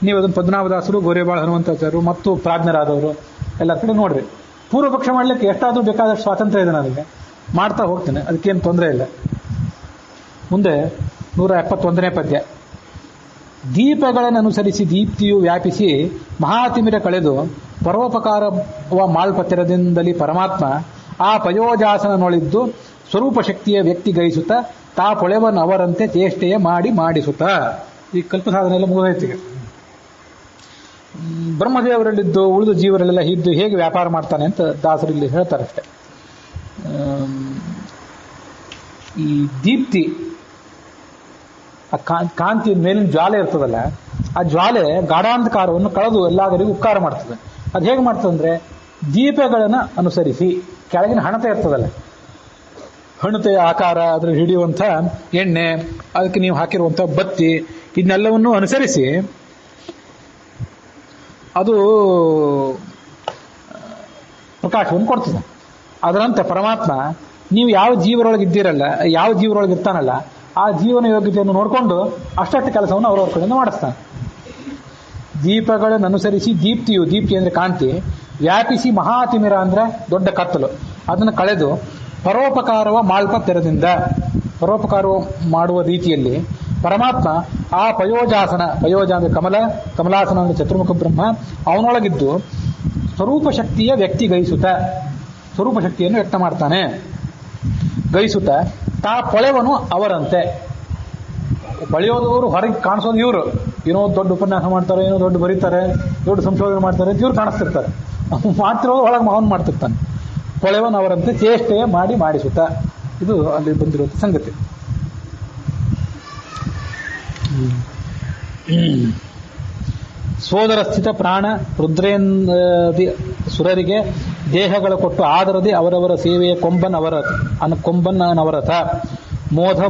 ನೀವು ಅದನ್ನು ಪದ್ಮನಾಭದಾಸರು, ಗೋರೆಬಾಳ ಹನುಮಂತಾಚಾರ್ಯರು ಮತ್ತು ಪ್ರಾಜ್ಞರಾದವರು ಎಲ್ಲ ಕಡೆ ನೋಡ್ರಿ. ಪೂರ್ವ ಪಕ್ಷ ಮಾಡಲಿಕ್ಕೆ ಎಷ್ಟಾದರೂ ಬೇಕಾದಷ್ಟು ಸ್ವಾತಂತ್ರ್ಯ ಇದೆ ನನಗೆ, ಮಾಡ್ತಾ ಹೋಗ್ತೇನೆ, ಅದಕ್ಕೇನು ತೊಂದರೆ ಇಲ್ಲ. ಮುಂದೆ 171ನೇ ಪದ್ಯ. ದೀಪಗಳನ್ನು ಅನುಸರಿಸಿ ದೀಪ್ತಿಯು ವ್ಯಾಪಿಸಿ ಮಹಾತಿಮಿರ ಕಳೆದು ಪರೋಪಕಾರವ ಮಾಳ್ಪತ್ತಿರದಿಂದಲೇ ಪರಮಾತ್ಮ ಆ ಪಯೋಜಾಸನನೊಳಿದ್ದು ಸ್ವರೂಪ ಶಕ್ತಿಯ ವ್ಯಕ್ತಿ ಗೈಸುತ್ತ ತಾ ಪೊಳೆವನವರಂತೆ ಚೇಷ್ಟೆಯ ಮಾಡಿಸುತ್ತ. ಈ ಕಲ್ಪಸಾಧನೆ ಎಲ್ಲ ಮುಗಿದೈತಿಗೆ. ಬ್ರಹ್ಮದೇವರಲ್ಲಿದ್ದು ಉಳಿದ ಜೀವರಲ್ಲೆಲ್ಲ ಇದ್ದು ಹೇಗೆ ವ್ಯಾಪಾರ ಮಾಡ್ತಾನೆ ಅಂತ ದಾಸರಲ್ಲಿ ಹೇಳ್ತಾರೆ ಅಷ್ಟೆ. ಈ ದೀಪ್ತಿ, ಆ ಕಾಂತಿ ಮೇಲಿನ ಜ್ವಾಲೆ ಇರ್ತದಲ್ಲ, ಆ ಜ್ವಾಲೆ ಗಾಢಾಂಧಕಾರವನ್ನು ಕಳೆದು ಎಲ್ಲರಿಗೂ ಉಪಕಾರ ಮಾಡ್ತದೆ. ಅದು ಹೇಗೆ ಮಾಡ್ತದಂದ್ರೆ ದೀಪಗಳನ್ನು ಅನುಸರಿಸಿ, ಕೆಳಗಿನ ಹಣತೆ ಇರ್ತದಲ್ಲ, ಹಣತೆಯ ಆಕಾರ, ಅದ್ರ ಹಿಡಿಯುವಂಥ ಎಣ್ಣೆ, ಅದಕ್ಕೆ ನೀವು ಹಾಕಿರುವಂಥ ಬತ್ತಿ, ಇದನ್ನೆಲ್ಲವನ್ನು ಅನುಸರಿಸಿ ಅದು ಪ್ರಕಾಶವನ್ನು ಕೊಡ್ತದೆ. ಅದರಂತೆ ಪರಮಾತ್ಮ ನೀವು ಯಾವ ಜೀವರೊಳಗೆ ಇದ್ದೀರಲ್ಲ, ಯಾವ ಜೀವರೊಳಗೆ ಇರ್ತಾನಲ್ಲ, ಆ ಜೀವನ ಯೋಗ್ಯತೆಯನ್ನು ನೋಡಿಕೊಂಡು ಅಷ್ಟಷ್ಟು ಕೆಲಸವನ್ನು ಅವರವ್ರ ಕಡೆಯಿಂದ ಮಾಡಿಸ್ತಾನೆ. ದೀಪಗಳನ್ನು ಅನುಸರಿಸಿ ದೀಪ್ತಿಯು, ದೀಪ್ತಿ ಅಂದರೆ ಕಾಂತಿ, ವ್ಯಾಪಿಸಿ ಮಹಾತಿಮಿರ ಅಂದರೆ ದೊಡ್ಡ ಕತ್ತಲು, ಅದನ್ನು ಕಳೆದು ಪರೋಪಕಾರವ ಮಾಲ್ಪ ತೆರದಿಂದ, ಪರೋಪಕಾರ ಮಾಡುವ ರೀತಿಯಲ್ಲಿ ಪರಮಾತ್ಮ ಆ ಪಯೋಜಾಸನ, ಪಯೋಜ ಅಂದರೆ ಕಮಲಾಸನ ಅಂದರೆ ಚತುರ್ಮುಖ ಬ್ರಹ್ಮ, ಅವನೊಳಗಿದ್ದು ಸ್ವರೂಪ ಶಕ್ತಿಯ ವ್ಯಕ್ತಿ ಗೈಸುತ್ತ, ಸ್ವರೂಪ ಶಕ್ತಿಯನ್ನು ವ್ಯಕ್ತ ಮಾಡ್ತಾನೆ. ಗೈಸುತ್ತ ತಾ ಪೊಳೆವನು ಅವರಂತೆ, ಬಳಿಯೋದವರು ಹೊರಗೆ ಕಾಣಿಸೋದು ಇವರು, ಏನೋ ದೊಡ್ಡ ಉಪನ್ಯಾಸ ಮಾಡ್ತಾರೆ, ಏನೋ ದೊಡ್ಡ ಬರೀತಾರೆ, ದೊಡ್ಡ ಸಂಶೋಧನೆ ಮಾಡ್ತಾರೆ ಅಂತ ಇವ್ರು ಕಾಣಿಸ್ತಿರ್ತಾರೆ. ಮಾತ್ರ ಒಳಗೆ ಮಹನ್ ಮಾಡ್ತಿರ್ತಾನೆ. ಪೊಳೆವನು ಅವರಂತೆ ಚೇಷ್ಟೆಯ ಮಾಡಿಸುತ್ತ. ಇದು ಅಲ್ಲಿ ಬಂದಿರುವಂಥ ಸಂಗತಿ. ಸೋದರ ಸ್ಥಿತ ಪ್ರಾಣ ರುದ್ರೇಂದ್ರಾದಿ ಸುರರಿಗೆ ದೇಹಗಳ ಕೊಟ್ಟು ಆದರದೆ ಅವರವರ ಸೇವೆಯ ಕೊಂಬನ್ನವರತ ಮೋಧ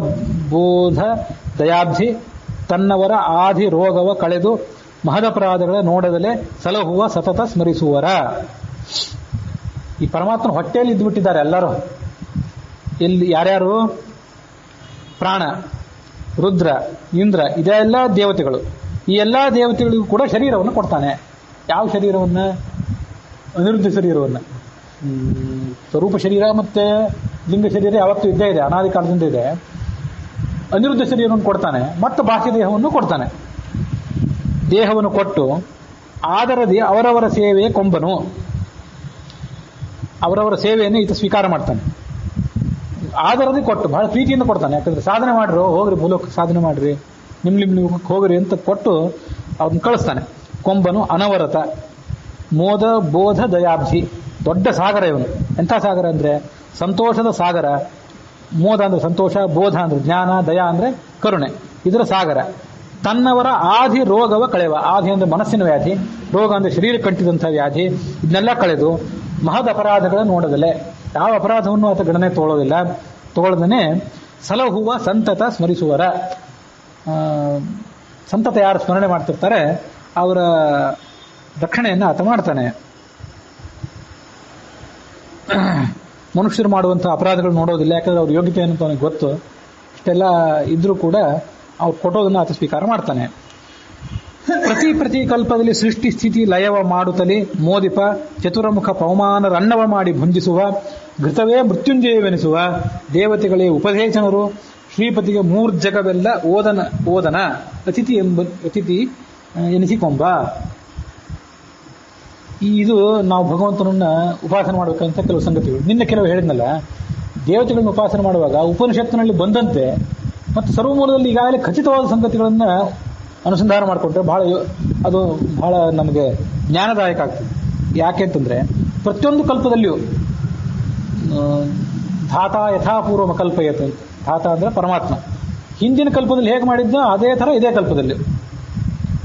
ಬೋಧ ದಯಾಬ್ಧಿ ತನ್ನವರ ಆದಿ ರೋಗವ ಕಳೆದು ಮಹದಪರಾಧಗಳ ನೋಡದಲೇ ಸಲಹುವ ಸತತ ಸ್ಮರಿಸುವರ. ಈ ಪರಮಾತ್ಮನ ಹೊಟ್ಟೆಯಲ್ಲಿ ಇದ್ದುಬಿಟ್ಟಿದ್ದಾರೆ ಎಲ್ಲರೂ. ಎಲ್ಲಿ ಯಾರ್ಯಾರು? ಪ್ರಾಣ, ರುದ್ರ, ಇಂದ್ರ, ಇದೆಲ್ಲ ದೇವತೆಗಳು. ಈ ಎಲ್ಲ ದೇವತೆಗಳಿಗೂ ಕೂಡ ಶರೀರವನ್ನು ಕೊಡ್ತಾನೆ. ಯಾವ ಶರೀರವನ್ನು? ಅನಿರುದ್ಧ ಶರೀರವನ್ನು. ಸ್ವರೂಪ ಶರೀರ ಮತ್ತು ಲಿಂಗ ಶರೀರ ಯಾವತ್ತೂ ಇದ್ದೇ ಇದೆ, ಅನಾದಿ ಕಾಲದಿಂದ ಇದೆ. ಅನಿರುದ್ಧ ಶರೀರವನ್ನು ಕೊಡ್ತಾನೆ, ಮತ್ತು ಬಾಹ್ಯ ದೇಹವನ್ನು ಕೊಡ್ತಾನೆ. ದೇಹವನ್ನು ಕೊಟ್ಟು ಆದರದಿ ಅವರವರ ಸೇವೆಯ ಕೊಂಬನು, ಅವರವರ ಸೇವೆಯನ್ನು ಈತ ಸ್ವೀಕಾರ ಮಾಡ್ತಾನೆ. ಆದರದಿ ಕೊಟ್ಟು ಬಹಳ ಪ್ರೀತಿಯಿಂದ ಕೊಡ್ತಾನೆ. ಯಾಕಂದ್ರೆ ಸಾಧನೆ ಮಾಡ್ರು, ಹೋಗ್ರಿ ಭೂಲೋಕ ಸಾಧನೆ ಮಾಡ್ರಿ, ನಿಮ್ಮ ಹೋಗ್ರಿ ಅಂತ ಕೊಟ್ಟು ಅವ್ರನ್ನ ಕಳಿಸ್ತಾನೆ. ಕೊಂಬನು ಅನವರತ ಮೋದ ಬೋಧ ದಯಾಬ್ಧಿ, ದೊಡ್ಡ ಸಾಗರ ಇವನು. ಎಂಥ ಸಾಗರ ಅಂದರೆ ಸಂತೋಷದ ಸಾಗರ. ಮೋದ ಅಂದರೆ ಸಂತೋಷ, ಬೋಧ ಅಂದರೆ ಜ್ಞಾನ, ದಯಾ ಅಂದರೆ ಕರುಣೆ, ಇದರ ಸಾಗರ. ತನ್ನವರ ಆದಿ ರೋಗವ ಕಳೆವ, ಆದಿ ಅಂದರೆ ಮನಸ್ಸಿನ ವ್ಯಾಧಿ, ರೋಗ ಅಂದರೆ ಶರೀರ ಕಟ್ಟಿದಂಥ ವ್ಯಾಧಿ, ಇದನ್ನೆಲ್ಲ ಕಳೆದು ಮಹದ್ ಅಪರಾಧಗಳ ನೋಡದಲೆ, ಯಾವ ಅಪರಾಧವನ್ನು ಆತ ಗಣನೆ ತಗೊಳ್ಳದೇ ಸಲಹುವ ಸಂತತ ಸ್ಮರಿಸುವರ. ಸಂತತ ಯಾರು ಸ್ಮರಣೆ ಮಾಡ್ತಿರ್ತಾರೆ ಅವರ ರಕ್ಷಣೆಯನ್ನು ಆತ ಮಾಡ್ತಾನೆ. ಮನುಷ್ಯರು ಮಾಡುವಂಥ ಅಪರಾಧಗಳು ನೋಡೋದಿಲ್ಲ, ಯಾಕಂದ್ರೆ ಅವ್ರ ಯೋಗ್ಯತೆ ಏನಂತ ಅವನಿಗೆ ಗೊತ್ತು. ಇಷ್ಟೆಲ್ಲ ಇದ್ರೂ ಕೂಡ ಅವ್ರು ಕೊಟ್ಟೋದನ್ನು ಆತ ಸ್ವೀಕಾರ ಮಾಡ್ತಾನೆ. ಪ್ರತಿ ಕಲ್ಪದಲ್ಲಿ ಸೃಷ್ಟಿ ಸ್ಥಿತಿ ಲಯವ ಮಾಡುತ್ತಲೇ ಮೋದಿಪ ಚತುರಮುಖ ಪವಮಾನರನ್ನವ ಮಾಡಿ ಭುಂಜಿಸುವ ಘೃತವೇ ಮೃತ್ಯುಂಜಯವೆನಿಸುವ ದೇವತೆಗಳೇ ಉಪದೇಶನರು ಶ್ರೀಪತಿಗೆ ಮೂರ್ಜಗವೆಲ್ಲ ಓದನ ಅತಿಥಿ ಎನಿಸಿಕೊಂಬ. ಇದು ನಾವು ಭಗವಂತನನ್ನ ಉಪಾಸನೆ ಮಾಡಬೇಕಂತ ಕೆಲವು ಸಂಗತಿಗಳು. ನಿನ್ನೆ ಕೆಲವು ಹೇಳಿದ್ನಲ್ಲ, ದೇವತೆಗಳನ್ನು ಉಪಾಸನೆ ಮಾಡುವಾಗ ಉಪನಿಷತ್ತಿನಲ್ಲಿ ಬಂದಂತೆ ಮತ್ತು ಸರ್ವಮೂಲದಲ್ಲಿ ಈಗಾಗಲೇ ಖಚಿತವಾದ ಸಂಗತಿಗಳನ್ನು ಅನುಸಂಧಾನ ಮಾಡಿಕೊಂಡ್ರೆ ಅದು ಬಹಳ ನಮಗೆ ಜ್ಞಾನದಾಯಕ ಆಗ್ತದೆ. ಯಾಕೆ ಅಂತಂದರೆ ಪ್ರತಿಯೊಂದು ಕಲ್ಪದಲ್ಲಿಯೂ ಧಾತ ಯಥಾಪೂರ್ವ ಕಲ್ಪಯತೆ ಅಂತ. ಧಾತ ಅಂದರೆ ಪರಮಾತ್ಮ. ಹಿಂದಿನ ಕಲ್ಪದಲ್ಲಿ ಹೇಗೆ ಮಾಡಿದ್ದೋ ಅದೇ ಥರ ಇದೇ ಕಲ್ಪದಲ್ಲಿ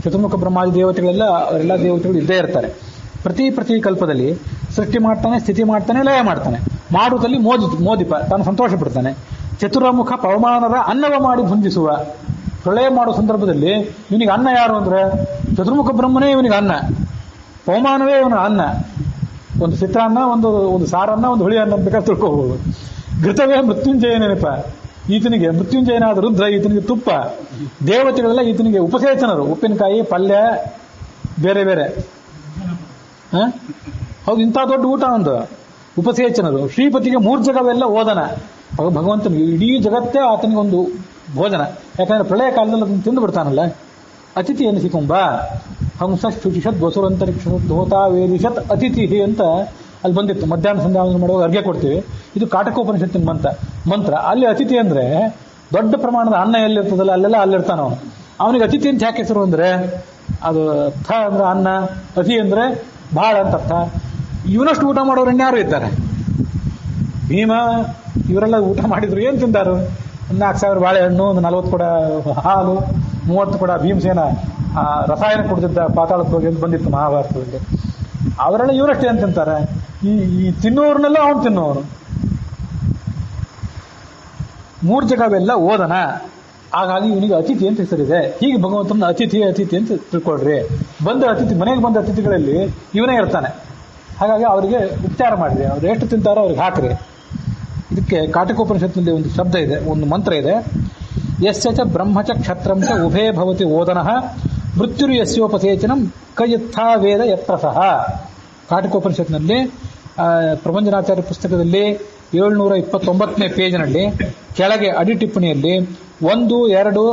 ಚತುರ್ಮುಖ ಬ್ರಹ್ಮಾದಿ ದೇವತೆಗಳೆಲ್ಲ ಅವರೆಲ್ಲ ದೇವತೆಗಳು ಇದ್ದೇ ಇರ್ತಾರೆ. ಪ್ರತಿ ಕಲ್ಪದಲ್ಲಿ ಸೃಷ್ಟಿ ಮಾಡ್ತಾನೆ, ಸ್ಥಿತಿ ಮಾಡ್ತಾನೆ, ಲಯ ಮಾಡ್ತಾನೆ. ಮಾಡುವುದಲ್ಲಿ ಮೋದಿಪ ತಾನು ಸಂತೋಷ ಪಡ್ತಾನೆ. ಚತುರ್ಮುಖ ಪವಮಾನರ ಅನ್ನವ ಮಾಡಿ ಭುಂಜಿಸುವ, ಪ್ರಳಯ ಮಾಡೋ ಸಂದರ್ಭದಲ್ಲಿ ಇವನಿಗೆ ಅನ್ನ ಯಾರು ಅಂದರೆ ಚತುರ್ಮುಖ ಬ್ರಹ್ಮನೇ ಇವನಿಗೆ ಅನ್ನ, ಪವಮಾನವೇ ಇವನ ಅನ್ನ. ಒಂದು ಚಿತ್ರಾನ್ನ, ಒಂದು ಸಾರನ್ನ, ಒಂದು ಹುಳಿ ಅನ್ನ ಬೇಕಾದ್ರೆ ತಿಳ್ಕೋಬಹುದು. ಘೃತವೇ ಮೃತ್ಯುಂಜಯ ನೆನಪ, ಈತನಿಗೆ ಮೃತ್ಯುಂಜಯನಾದ ರುದ್ರ ಈತನಿಗೆ ತುಪ್ಪ, ದೇವತೆಗಳೆಲ್ಲ ಈತನಿಗೆ ಉಪಸೇಚನರು, ಉಪ್ಪಿನಕಾಯಿ ಪಲ್ಯ ಬೇರೆ ಬೇರೆ. ಹೌದು, ಇಂಥ ದೊಡ್ಡ ಊಟ ಒಂದು ಉಪಸೇಚನರು. ಶ್ರೀಪತಿಗೆ ಮೂರ್ಜಗವೆಲ್ಲ ಓದನ. ಭಗವಂತನಿಗೆ ಇಡೀ ಜಗತ್ತೇ ಆತನಿಗೆ ಒಂದು ಭೋಜನ. ಯಾಕಂದ್ರೆ ಪ್ರಳಯ ಕಾಲದಲ್ಲಿ ಅದನ್ನು ತಿಂದು ಬಿಡ್ತಾನಲ್ಲ. ಅತಿಥಿ ಎನಿಸಿಕೊಂಬ ಹಂಸ ಶುಚಿಷತ್ ಬಸುರಂತರಿಕ್ಷ ಧೋತಾ ವೇದಿಷತ್ ಅತಿಥಿ ಅಂತ ಅಲ್ಲಿ ಬಂದಿತ್ತು. ಮಧ್ಯಾಹ್ನ ಸಂಧ್ಯಾ ಮಾಡುವಾಗ ಅರ್ಘ್ಯ ಕೊಡ್ತೀವಿ. ಇದು ಕಾಟಕೋಪನಿಷತ್ತಿನ ಮಂತ್ರ. ಅಲ್ಲಿ ಅತಿಥಿ ಅಂದ್ರೆ ದೊಡ್ಡ ಪ್ರಮಾಣದ ಅನ್ನ ಎಲ್ಲಿರ್ತದಲ್ಲ ಅಲ್ಲೆಲ್ಲ ಅಲ್ಲಿರ್ತಾನ ಅವನು. ಅವನಿಗೆ ಅತಿಥಿ ಅಂತ ಯಾಕೆ ಹೆಸರು ಅಂದ್ರೆ ಅದು ಥ ಅಂದ್ರೆ ಅನ್ನ, ಅತಿ ಅಂದ್ರೆ ಬಹಳ ಅಂತ ಅರ್ಥ. ಇವನಷ್ಟು ಊಟ ಮಾಡೋರು ಇನ್ಯಾರು ಇದ್ದಾರೆ? ಭೀಮ ಇವರೆಲ್ಲ ಊಟ ಮಾಡಿದ್ರು ಏನ್ ತಿಂದಾರು? 4,000 ಬಾಳೆಹಣ್ಣು, ಒಂದು 40 ಕೊಡ ಹಾಲು, 30 ಕೊಡ ಭೀಮಸೇನ ರಸಾಯನ ಕುಡಿದಿದ್ದ ಪಾತಾಳಕ್ಕೆ ಹೋಗಿ ಅಂತ ಬಂದಿತ್ತು ಮಹಾಭಾರತದಲ್ಲಿ. ಅವರೆಲ್ಲ ಇವರಷ್ಟೇ ಅಂತ ತಿಂತಾರೆ. ಈ ತಿನ್ನೋರ್ನೆಲ್ಲ ಅವನು ತಿನ್ನೋರು. ಮೂರ್ಜಗವೆಲ್ಲ ಓದನ. ಹಾಗಾಗಿ ಇವನಿಗೆ ಅತಿಥಿ ಅಂತ ಹೆಸರಿದೆ. ಹೀಗೆ ಭಗವಂತನ ಅತಿಥಿ ಅಂತ ತಿಳ್ಕೊಳ್ರಿ. ಮನೆಗೆ ಬಂದ ಅತಿಥಿಗಳಲ್ಲಿ ಇವನೇ ಇರ್ತಾನೆ. ಹಾಗಾಗಿ ಅವರಿಗೆ ಉಪಚಾರ ಮಾಡಿರಿ, ಅವ್ರು ಎಷ್ಟು ತಿಂತಾರೋ ಅವ್ರಿಗೆ ಹಾಕ್ರಿ. ಇದಕ್ಕೆ ಕಾಟಕೋಪನಿಷತ್ನಲ್ಲಿ ಒಂದು ಶಬ್ದ ಇದೆ, ಒಂದು ಮಂತ್ರ ಇದೆ. ಯಸ್ಯ ಚ ಬ್ರಹ್ಮಚ ಕ್ಷತ್ರಂಚ ಉಭೇ ಭವತಿ ಓದನಃ ಮೃತ್ಯುರು ಯಸ್ಯೋಪಸೇಚನಂ ಕಯತ್ಥಾ ವೇದ ಯತ್ರ ಸಹ. ಕಾಟಕೋಪನಿಷತ್ನಲ್ಲಿ ಪ್ರಭಂಜನಾಚಾರ್ಯ ಪುಸ್ತಕದಲ್ಲಿ 729ನೇ ಪೇಜ್ನಲ್ಲಿ ಕೆಳಗೆ ಅಡಿ ಟಿಪ್ಪಣಿಯಲ್ಲಿ 1, 2,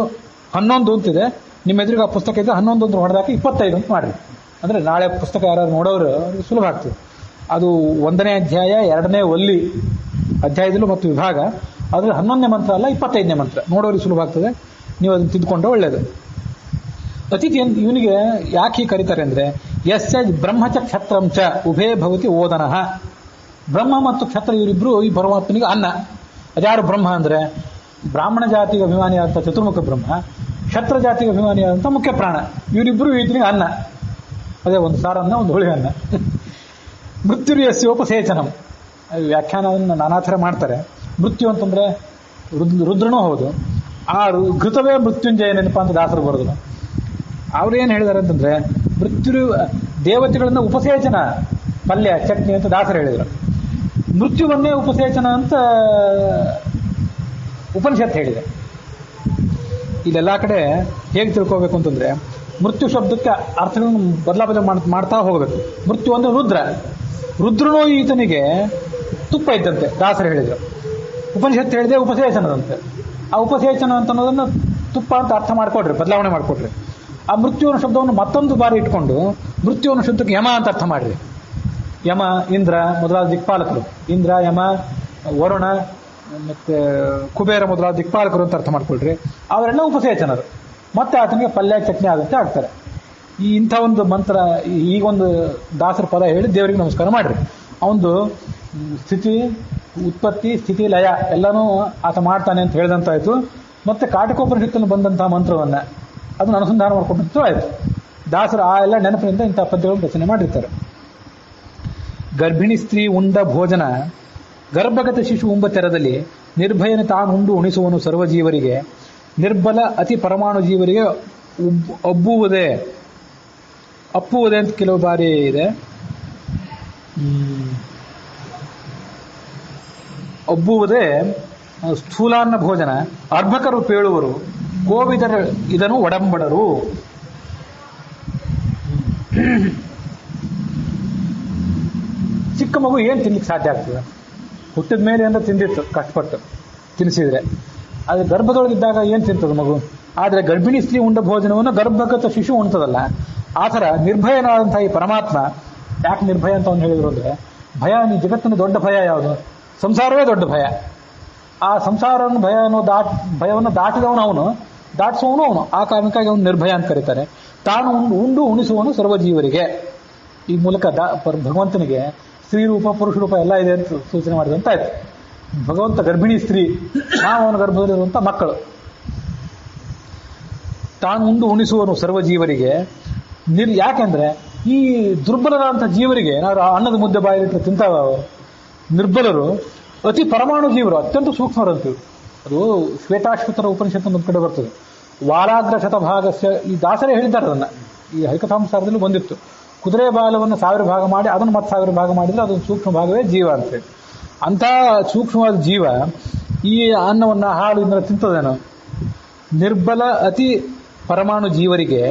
11 ಅಂತಿದೆ. ನಿಮ್ಮ ಎದುರಿಗೆ ಆ ಪುಸ್ತಕ ಇದೆ. 11 ಅಂತ ಹೊಡೆದಾಕ 25 ಅಂತ ಮಾಡ್ರಿ. ಅಂದ್ರೆ ನಾಳೆ ಪುಸ್ತಕ ಯಾರು ನೋಡೋರು ಅವ್ರಿಗೆ ಸುಲಭ ಆಗ್ತದೆ. ಅದು 1ನೇ ಅಧ್ಯಾಯ 2ನೇ ಒಲ್ಲಿ ಅಧ್ಯಾಯದಲ್ಲೂ ಮತ್ತು ವಿಭಾಗ. ಅದ್ರ 11ನೇ ಮಂತ್ರ ಅಲ್ಲ, 25ನೇ ಮಂತ್ರ. ನೋಡೋರಿಗೆ ಸುಲಭ ಆಗ್ತದೆ. ನೀವು ಅದನ್ನು ತಿದ್ದುಕೊಂಡ್ರೆ ಒಳ್ಳೇದು. ಅತಿಥಿ ಇವನಿಗೆ ಯಾಕೆ ಹೀಗೆ ಕರೀತಾರೆ ಅಂದ್ರೆ ಯಸ್ಯ ಬ್ರಹ್ಮಚ ಕ್ಷತ್ರಂಚ ಉಭೇ ಭವತಿ ಓದನಃ. ಬ್ರಹ್ಮ ಮತ್ತು ಕ್ಷತ್ರ ಇವರಿಬ್ರು ಈ ಪರಮಾತ್ಮನಿಗೆ ಅನ್ನ. ಅದ್ಯಾರು ಬ್ರಹ್ಮ ಅಂದ್ರೆ ಬ್ರಾಹ್ಮಣ ಜಾತಿಗೆ ಅಭಿಮಾನಿಯಾದಂಥ ಚತುರ್ಮುಖ ಬ್ರಹ್ಮ, ಕ್ಷತ್ರ ಜಾತಿಗೆ ಅಭಿಮಾನಿಯಾದಂಥ ಮುಖ್ಯ ಪ್ರಾಣ. ಇವರಿಬ್ರು ಈತನಿಗೆ ಅನ್ನ. ಅದೇ ಒಂದು ಸಾರನ್ನ, ಒಂದು ಹುಳಿ ಅನ್ನ. ಮೃತ್ಯುರ್ಯಸ್ಯೋಪಸೇಚನಂ. ವ್ಯಾಖ್ಯಾನವನ್ನು ನಾನಾ ಥರ ಮಾಡ್ತಾರೆ. ಮೃತ್ಯು ಅಂತಂದ್ರೆ ರುದ್ರನೂ ಹೌದು. ಆ ಘೃತವೇ ಮೃತ್ಯುಂಜಯ ನೆನಪ ಅಂತ ದಾಸರು ಬರೋದು. ಅವ್ರೇನು ಹೇಳಿದಾರೆ ಅಂತಂದ್ರೆ ದೇವತೆಗಳನ್ನ ಉಪಸೇಚನ ಪಲ್ಯ ಚಟ್ನಿ ಅಂತ ದಾಸರು ಹೇಳಿದರು. ಮೃತ್ಯುವನ್ನೇ ಉಪಸೇಚನ ಅಂತ ಉಪನಿಷತ್ ಹೇಳಿದೆ. ಇಲ್ಲೆಲ್ಲ ಕಡೆ ಹೇಗೆ ತಿಳ್ಕೋಬೇಕು ಅಂತಂದ್ರೆ ಮೃತ್ಯು ಶಬ್ದಕ್ಕೆ ಅರ್ಥಗಳನ್ನು ಬದಲಾವಣೆ ಮಾಡ್ತಾ ಹೋಗಬೇಕು. ಮೃತ್ಯು ಅಂದ್ರೆ ರುದ್ರನೂ ಈತನಿಗೆ ತುಪ್ಪ ಇದ್ದಂತೆ ದಾಸರು ಹೇಳಿದರು. ಉಪನಿಷತ್ತು ಹೇಳಿದೆ ಉಪಸೇಚನದಂತೆ. ಆ ಉಪಸೇಚನ ಅಂತ ಅನ್ನೋದನ್ನ ತುಪ್ಪ ಅಂತ ಅರ್ಥ ಮಾಡ್ಕೊಡ್ರಿ, ಬದಲಾವಣೆ ಮಾಡ್ಕೊಡ್ರಿ. ಆ ಮೃತ್ಯುವಿನ ಶಬ್ದವನ್ನು ಮತ್ತೊಂದು ಬಾರಿ ಇಟ್ಕೊಂಡು ಮೃತ್ಯುವಿನ ಶಬ್ದಕ್ಕೆ ಯಮ ಅಂತ ಅರ್ಥ ಮಾಡ್ರಿ. ಯಮ, ಇಂದ್ರ ಮೊದಲಾದ ದಿಕ್ಪಾಲಕರು. ಇಂದ್ರ, ಯಮ, ವರುಣ ಮತ್ತೆ ಕುಬೇರ ಮೊದಲಾದ ದಿಕ್ಪಾಲಕರು ಅಂತ ಅರ್ಥ ಮಾಡ್ಕೊಳ್ರಿ. ಅವರೆಲ್ಲ ಉಪಸೇಚನರು. ಮತ್ತೆ ಆತನಿಗೆ ಪಲ್ಯ ಚಟ್ನಿ ಆದಂತೆ ಆಗ್ತಾರೆ. ಇಂಥ ಒಂದು ಮಂತ್ರ, ಈಗೊಂದು ದಾಸರ ಪದ ಹೇಳಿ ದೇವರಿಗೆ ನಮಸ್ಕಾರ ಮಾಡ್ರಿ. ಅವನು ಸ್ಥಿತಿ, ಉತ್ಪತ್ತಿ, ಸ್ಥಿತಿ, ಲಯ ಎಲ್ಲನೂ ಆತ ಮಾಡ್ತಾನೆ ಅಂತ ಹೇಳಿದಂತಾಯ್ತು. ಮತ್ತೆ ಕಾಟಕೋಪನಿಷತ್ತಲ್ಲಿ ಬಂದಂತಹ ಮಂತ್ರವನ್ನ ಅದನ್ನು ಅನುಸಂಧಾನ ಮಾಡ್ಕೊಂಡಂತೂ ಆಯ್ತು. ದಾಸರು ಆ ಎಲ್ಲ ನೆನಪಿನಿಂದ ಇಂಥ ಪದ್ಯಗಳನ್ನು ರಚನೆ ಮಾಡಿರ್ತಾರೆ. ಗರ್ಭಿಣಿ ಸ್ತ್ರೀ ಉಂಡ ಭೋಜನ, ಗರ್ಭಗತ ಶಿಶು ಉಂಬ ತೆರದಲ್ಲಿ ನಿರ್ಭಯನ ತಾನುಂಡು ಉಣಿಸುವನು ಸರ್ವಜೀವರಿಗೆ, ನಿರ್ಬಲ ಅತಿ ಪರಮಾಣು ಜೀವರಿಗೆ ಅಪ್ಪುವುದೇ ಅಂತ ಕೆಲವು ಬಾರಿ ಇದೆ. ಅಬ್ಬುವುದೇ ಸ್ಥೂಲಾನ್ನ ಭೋಜನ, ಅರ್ಭಕರು ಪೇಳುವರು, ಗೋವಿದರ ಇದನ್ನು ಒಡಂಬಡರು. ಚಿಕ್ಕ ಮಗು ಏನ್ ತಿನ್ಲಿಕ್ಕೆ ಸಾಧ್ಯ ಆಗ್ತದೆ? ಹುಟ್ಟಿದ ಮೇಲೆ ಅಂತ ತಿಂದಿತ್ತು ಕಷ್ಟಪಟ್ಟು ತಿನ್ನಿಸಿದ್ರೆ. ಅದು ಗರ್ಭದೊಳಗಿದ್ದಾಗ ಏನ್ ತಿಂತದ ಮಗು? ಆದ್ರೆ ಗರ್ಭಿಣಿ ಸ್ತ್ರೀ ಉಂಡ ಭೋಜನವನ್ನು ಗರ್ಭಗತ ಶಿಶು ಉಣ್ತದಲ್ಲ. ಆ ಥರ ನಿರ್ಭಯನಾದಂತಹ ಈ ಪರಮಾತ್ಮ ಯಾಕೆ ನಿರ್ಭಯ ಅಂತ ಅವ್ನು ಹೇಳಿದ್ರು ಅಂದ್ರೆ, ಭಯ, ಈ ಜಗತ್ತಿನ ದೊಡ್ಡ ಭಯ ಯಾವುದು? ಸಂಸಾರವೇ ದೊಡ್ಡ ಭಯ. ಆ ಸಂಸಾರವನ್ನು ಭಯವನ್ನು ದಾಟಿದವನು ಅವನು, ದಾಟಿಸುವವನು ಅವನು. ಆ ಕಾರಣಕ್ಕಾಗಿ ಅವನು ನಿರ್ಭಯ ಅಂತ ಕರೀತಾರೆ. ತಾನು ಉಂಡು ಉಣಿಸುವನು ಸರ್ವಜೀವರಿಗೆ. ಈ ಮೂಲಕ ಭಗವಂತನಿಗೆ ಸ್ತ್ರೀ ರೂಪ, ಪುರುಷ ರೂಪ ಎಲ್ಲ ಇದೆ ಅಂತ ಸೂಚನೆ ಮಾಡಿದಂತಾಯ್ತು. ಭಗವಂತ ಗರ್ಭಿಣಿ ಸ್ತ್ರೀ, ನಾವು ಅವನ ಗರ್ಭದಲ್ಲಿರುವಂಥ ಮಕ್ಕಳು. ತಾನು ಉಂಡು ಉಣಿಸುವನು ಸರ್ವಜೀವರಿಗೆ. ಯಾಕೆಂದ್ರೆ ಈ ದುರ್ಬಲರಾದಂಥ ಜೀವರಿಗೆ ನಾವು ಅನ್ನದ ಮುದ್ದೆ ಬಾಯಿಲಿಟ್ಟು ತಿಂತಾವ. ನಿರ್ಬಲರು ಅತಿ ಪರಮಾಣು ಜೀವರು, ಅತ್ಯಂತ ಸೂಕ್ಷ್ಮರಂತೀವಿ. ಅದು ಶ್ವೇತಾಶ್ವತರ ಉಪನಿಷತ್ತು ಒಂದು ಕಡೆ ಬರ್ತದೆ. ವಾಲಾಗ್ರ ಶತಭಾಗಸ್ಯ, ಈ ದಾಸರೇ ಹೇಳಿದ್ದಾರೆ ಅದನ್ನ. ಈ ಹೈಕಥಾಂಸಾರದಲ್ಲೂ ಬಂದಿತ್ತು. ಕುದುರೆ ಬಾಲವನ್ನು 1000 ಭಾಗ ಮಾಡಿ ಅದನ್ನು ಮತ್ತೆ 1000 ಭಾಗ ಮಾಡಿದ್ರೆ ಅದೊಂದು ಸೂಕ್ಷ್ಮ ಭಾಗವೇ ಜೀವ ಅಂತೇಳಿ. ಅಂಥ ಸೂಕ್ಷ್ಮವಾದ ಜೀವ ಈ ಅನ್ನವನ್ನ ಹಾಲು ಇದನ್ನ ತಿಂತದೇನೋ? ನಿರ್ಬಲ ಅತಿ ಪರಮಾಣು ಜೀವರಿಗೆ